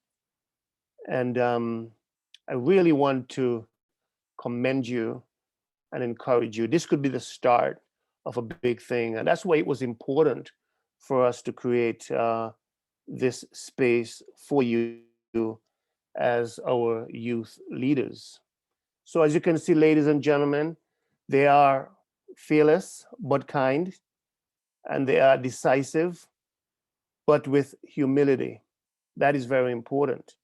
And I really want to commend you and encourage you. This could be the start of a big thing. And that's why it was important for us to create this space for you as our youth leaders. So as you can see, ladies and gentlemen, they are fearless but kind, and they are decisive but with humility. That is very important.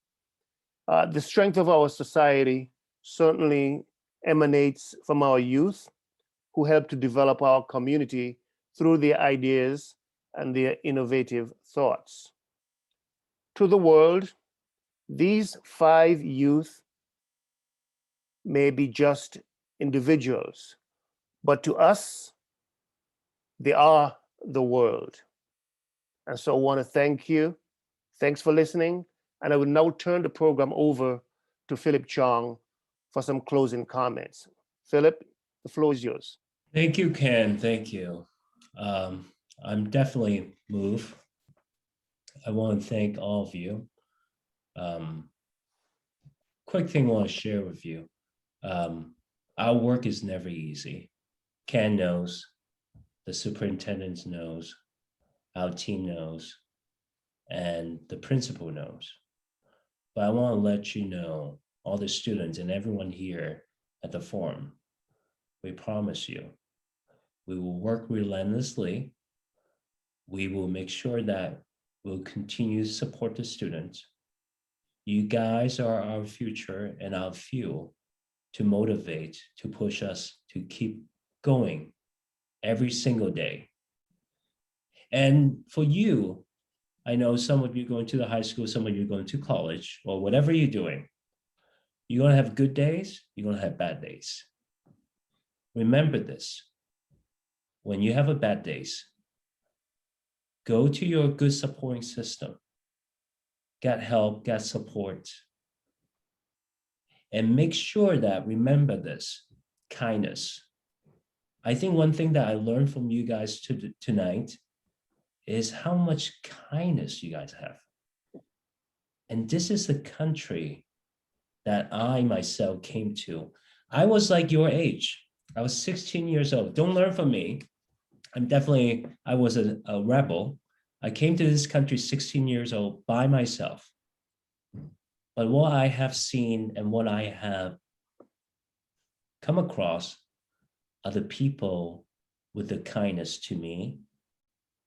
The strength of our society certainly emanates from our youth, who help to develop our community through their ideas and their innovative thoughts. To the world, these 5 youth may be just individuals, but to us, they are the world. And so I want to thank you. Thanks for listening. And I will now turn the program over to Philip Chong for some closing comments. Philip, the floor is yours. Thank you, Ken. Thank you. I'm definitely moved. I want to thank all of you. Quick thing I want to share with you. Our work is never easy. Ken knows, the superintendent knows, our team knows, and the principal knows. But I want to let you know, all the students and everyone here at the forum, we promise you, we will work relentlessly. We will make sure that we'll continue to support the students. You guys are our future and our fuel to motivate, to push us to keep going every single day. And for you, I know some of you going to the high school, some of you going to college, or whatever you're doing. You're going to have good days, you're going to have bad days. Remember this. When you have a bad days, go to your good supporting system. get help, get support. And make sure that, remember this, kindness. I think one thing that I learned from you guys tonight is how much kindness you guys have. And this is the country that I myself came to. I was like your age. I was 16 years old. Don't learn from me. I was a rebel. I came to this country 16 years old by myself. But what I have seen and what I have come across are the people with the kindness to me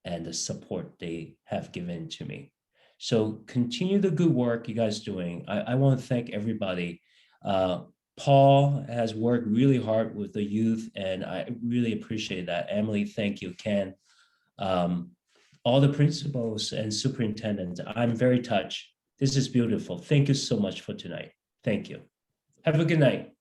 and the support they have given to me. So continue the good work you guys doing. I want to thank everybody. Paul has worked really hard with the youth, and I really appreciate that. Emily, thank you. Ken, all the principals and superintendents, I'm very touched. This is beautiful. Thank you so much for tonight. Thank you. Have a good night.